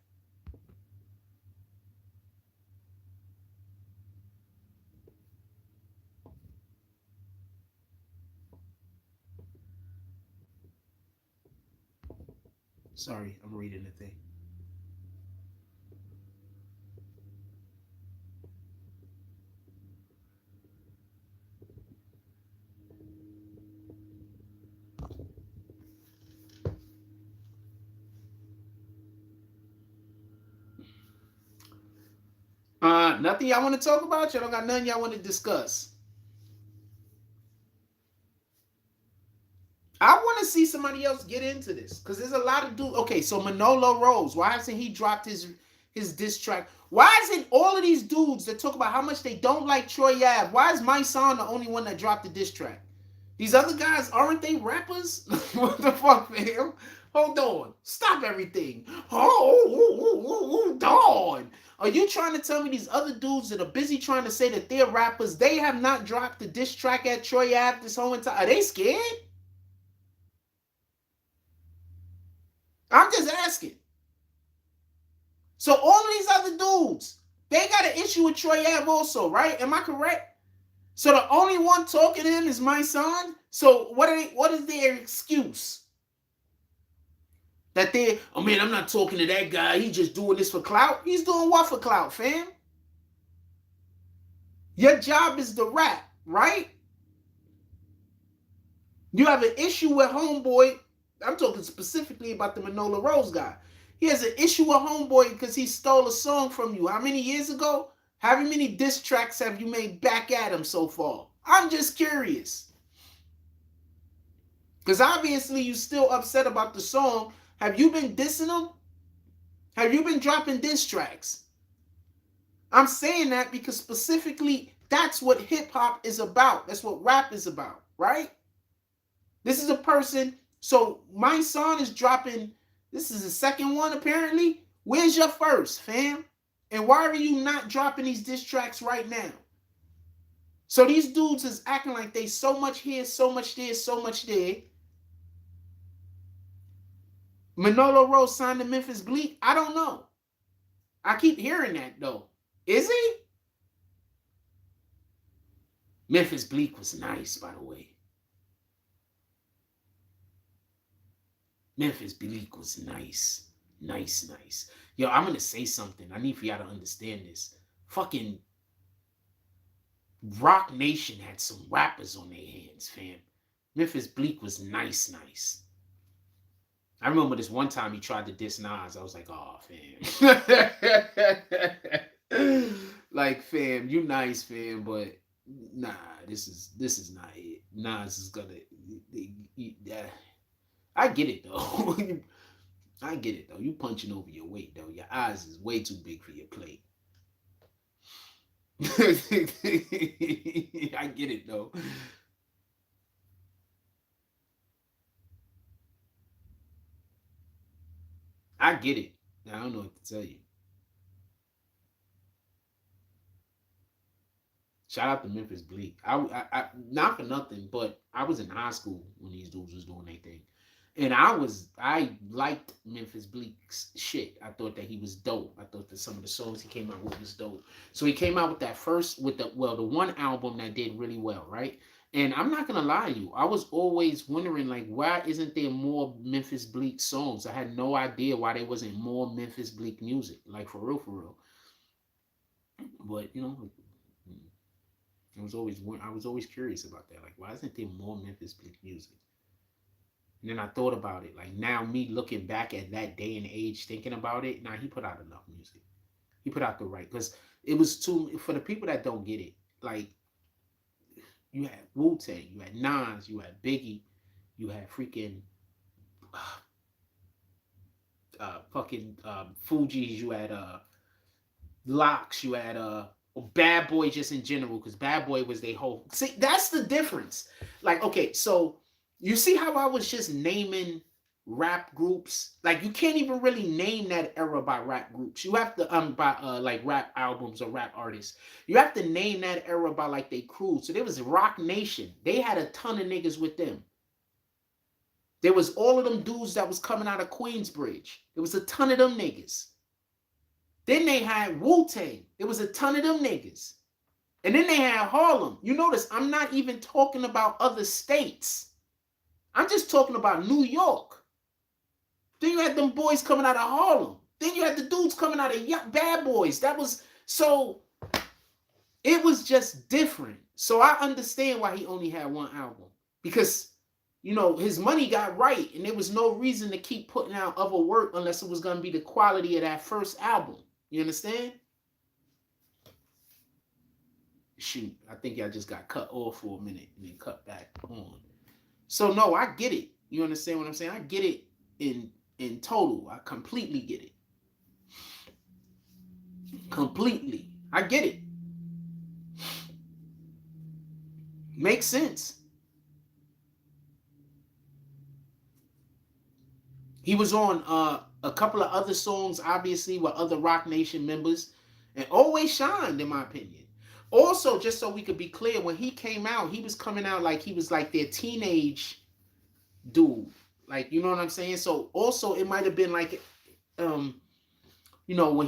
Sorry, I'm reading the thing. Nothing y'all want to talk about? Y'all don't got nothing y'all want to discuss? I want to see somebody else get into this because there's a lot of dudes. Okay, so Manolo Rose, why hasn't he dropped his diss track? Why isn't all of these dudes that talk about how much they don't like Troy Ave? Why is Mysonne the only one that dropped the diss track? These other guys, aren't they rappers? What the fuck, man? Hold on. Stop everything. Hold on. Are you trying to tell me these other dudes that are busy trying to say that they're rappers, they have not dropped the diss track at Troy Ave this whole entire? Are they scared? I'm just asking. So all of these other dudes, they got an issue with Troy Ave also, right? Am I correct? So the only one talking to him is Mysonne. So what is their excuse? That they, oh man, I'm not talking to that guy. He's just doing this for clout. He's doing what for clout, fam? Your job is to rap, right? You have an issue with Homeboy. I'm talking specifically about the Manolo Rose guy. He has an issue with Homeboy because he stole a song from you. How many years ago? How many diss tracks have you made back at him so far? I'm just curious. Because obviously you still upset about the song. Have you been dissing him? Have you been dropping diss tracks? I'm saying that because specifically that's what hip hop is about. That's what rap is about, right? This is a person. So Mysonne is dropping. This is the second one apparently. Where's your first, fam? And why are you not dropping these diss tracks right now? So these dudes is acting like they so much here, so much there, so much there. Manolo Rose signed to Memphis Bleak. I don't know. I keep hearing that though. Is he? Memphis Bleak was nice, by the way. Memphis Bleak was nice. Nice. Yo, I'm gonna say something. I need for y'all to understand this. Fucking Rock Nation had some rappers on their hands, fam. Memphis Bleak was nice. I remember this one time he tried to diss Nas. I was like, oh, fam. Like, fam, you nice, fam, but nah, this is not it. Nas is gonna. I get it though. I get it though. You punching over your weight though. Your eyes is way too big for your plate. I get it though. I get it. I don't know what to tell you. Shout out to Memphis Bleak. I not for nothing, but I was in high school when these dudes was doing their thing. And I liked Memphis Bleek's shit. I thought that he was dope. I thought that some of the songs he came out with was dope. So he came out with that first, with the one album that did really well, right? And I'm not gonna lie to you, I was always wondering, like, why isn't there more Memphis Bleek songs? I had no idea why there wasn't more Memphis Bleek music, like for real, for real. But you know, I was always curious about that. Like, why isn't there more Memphis Bleek music? And then I thought about it. Like, now me looking back at that day and age, thinking about it, now he put out enough music. He put out the right, because it was too, for the people that don't get it, like, you had Wu-Tang, you had Nas, you had Biggie, you had freaking fucking Fugees, you had Locks, you had Bad Boy, just in general, because Bad Boy was their whole. See, that's the difference. Like, okay, so you see how I was just naming rap groups? Like, you can't even really name that era by rap groups. You have to by like rap albums or rap artists. You have to name that era by like they crew. So there was Rock Nation. They had a ton of niggas with them. There was all of them dudes that was coming out of Queensbridge. There was a ton of them niggas. Then they had Wu-Tang. There was a ton of them niggas. And then they had Harlem. You notice I'm not even talking about other states. I'm just talking about New York. Then you had them boys coming out of Harlem. Then you had the dudes coming out of Bad Boys. That was, so it was just different. So I understand why he only had one album. Because, you know, his money got right. And there was no reason to keep putting out other work unless it was going to be the quality of that first album. You understand? Shoot, I think I just got cut off for a minute and then cut back on. So no, I get it. You understand what I'm saying? I get it in total. I completely get it. Completely. I get it. Makes sense. He was on a couple of other songs, obviously, with other Rock Nation members, and always shined, in my opinion. Also, just so we could be clear, when he came out, he was coming out like he was like their teenage dude. Like, you know what I'm saying? So also it might have been like, you know, when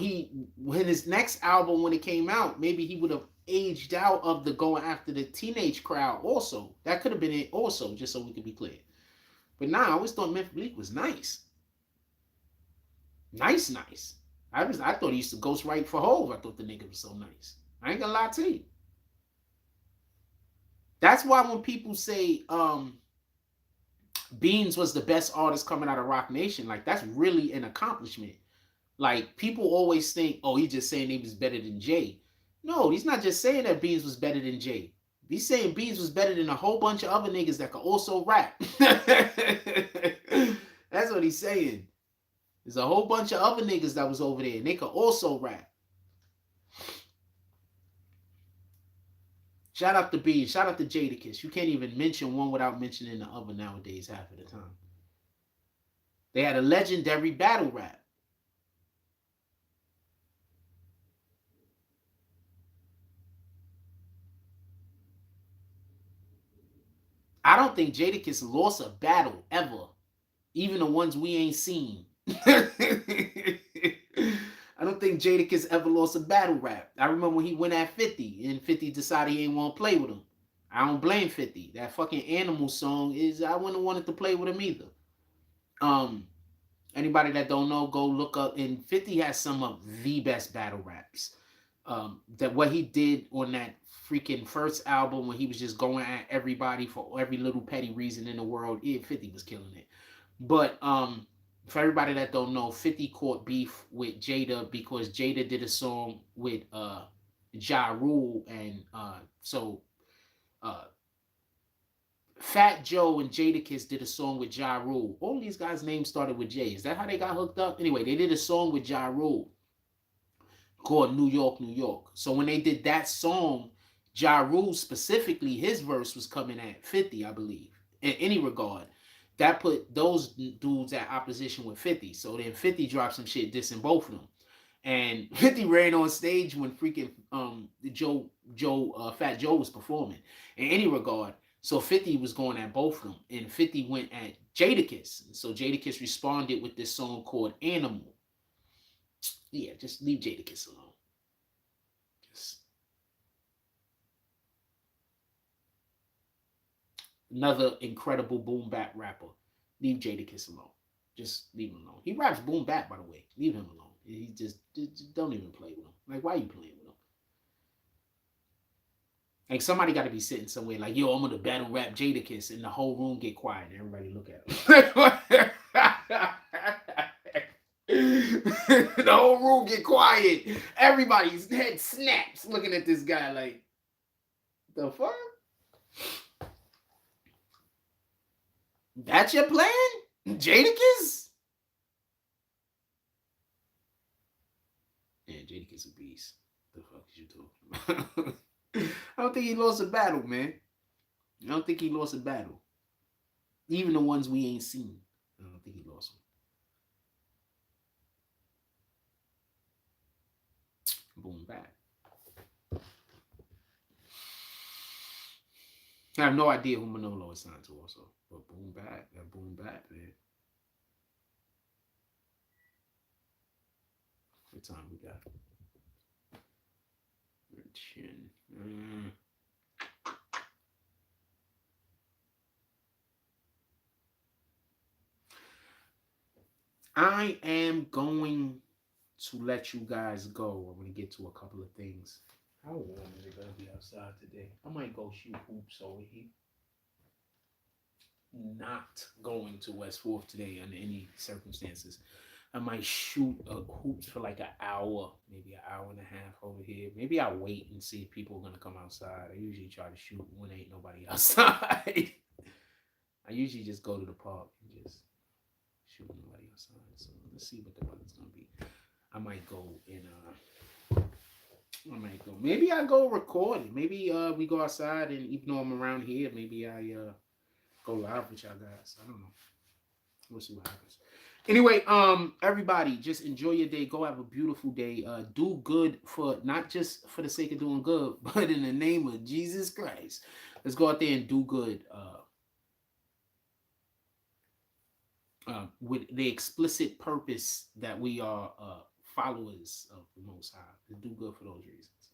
his next album, when it came out, maybe he would have aged out of the going after the teenage crowd also. That could have been it also, just so we could be clear. But nah, I always thought Memphis Bleek was nice. Nice. I thought he used to ghostwrite for Hove. I thought the nigga was so nice. I ain't gonna lie to you. That's why when people say Beans was the best artist coming out of Rock Nation, like, that's really an accomplishment. Like, people always think, oh, he's just saying he was better than Jay. No, he's not just saying that Beans was better than Jay. He's saying Beans was better than a whole bunch of other niggas that could also rap. That's what he's saying. There's a whole bunch of other niggas that was over there and they could also rap. Shout out to Beans. Shout out to Jadakiss. You can't even mention one without mentioning the other nowadays half of the time. They had a legendary battle rap. I don't think Jadakiss lost a battle ever. Even the ones we ain't seen. I don't think Jadakiss ever lost a battle rap. I remember when he went at 50 and 50 decided he ain't want to play with him. I don't blame 50. That fucking Animal song is, I wouldn't have wanted to play with him either. Anybody that don't know, go look up. And 50 has some of the best battle raps. That what he did on that freaking first album when he was just going at everybody for every little petty reason in the world, 50 was killing it. But for everybody that don't know, 50 caught beef with Jada because Jada did a song with Ja Rule, and so Fat Joe and Jadakiss did a song with Ja Rule. All these guys' names started with J. Is that how they got hooked up? Anyway, they did a song with Ja Rule called New York, New York. So when they did that song, Ja Rule specifically, his verse was coming at 50, I believe, in any regard. That put those dudes at opposition with 50. So then 50 dropped some shit dissing both of them. And 50 ran on stage when freaking Fat Joe was performing in any regard. So 50 was going at both of them. And 50 went at Jadakiss. And so Jadakiss responded with this song called Animal. Yeah, just leave Jadakiss alone. Just another incredible boom bap rapper. Leave Jadakiss alone. Just leave him alone. He raps boom bap, by the way. Leave him alone. He just don't even play with him. Like, why are you playing with him? Like, somebody got to be sitting somewhere like, yo, I'm gonna battle rap Jadakiss, and the whole room get quiet and everybody look at him. The whole room get quiet. Everybody's head snaps looking at this guy like, the fuck? That's your plan? Jadakiss? Yeah, Jadakiss a beast. The fuck is you talking about? I don't think he lost a battle, man. I don't think he lost a battle. Even the ones we ain't seen. I don't think he lost them. Boom back. I have no idea who Manolo is signed to also. But boom back. That boom back, man. What time we got? Chin. I am going to let you guys go. I'm going to get to a couple of things. How warm is it going to be outside today? I might go shoot hoops over here. Not going to West 4th today under any circumstances. I might shoot hoops for like an hour, maybe an hour and a half over here. Maybe I'll wait and see if people are going to come outside. I usually try to shoot when ain't nobody outside. I usually just go to the park and just shoot nobody outside. So let's see what the weather's going to be. I might go and maybe I go record it. Maybe we go outside, and even though I'm around here, maybe I go live with y'all guys. I don't know. We'll see what happens. Anyway, everybody, just enjoy your day. Go have a beautiful day. Do good for not just for the sake of doing good, but in the name of Jesus Christ. Let's go out there and do good. With the explicit purpose that we are followers of the Most High. To do good for those reasons.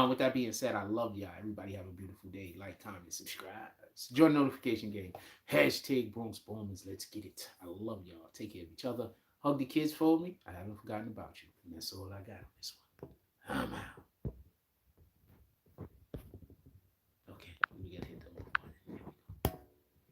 With that being said, I love y'all. Everybody have a beautiful day. Like, comment, subscribe. Join the notification game. # Bronx Bombers. Let's get it. I love y'all. Take care of each other. Hug the kids for me. I haven't forgotten about you. And that's all I got on this one. I'm out.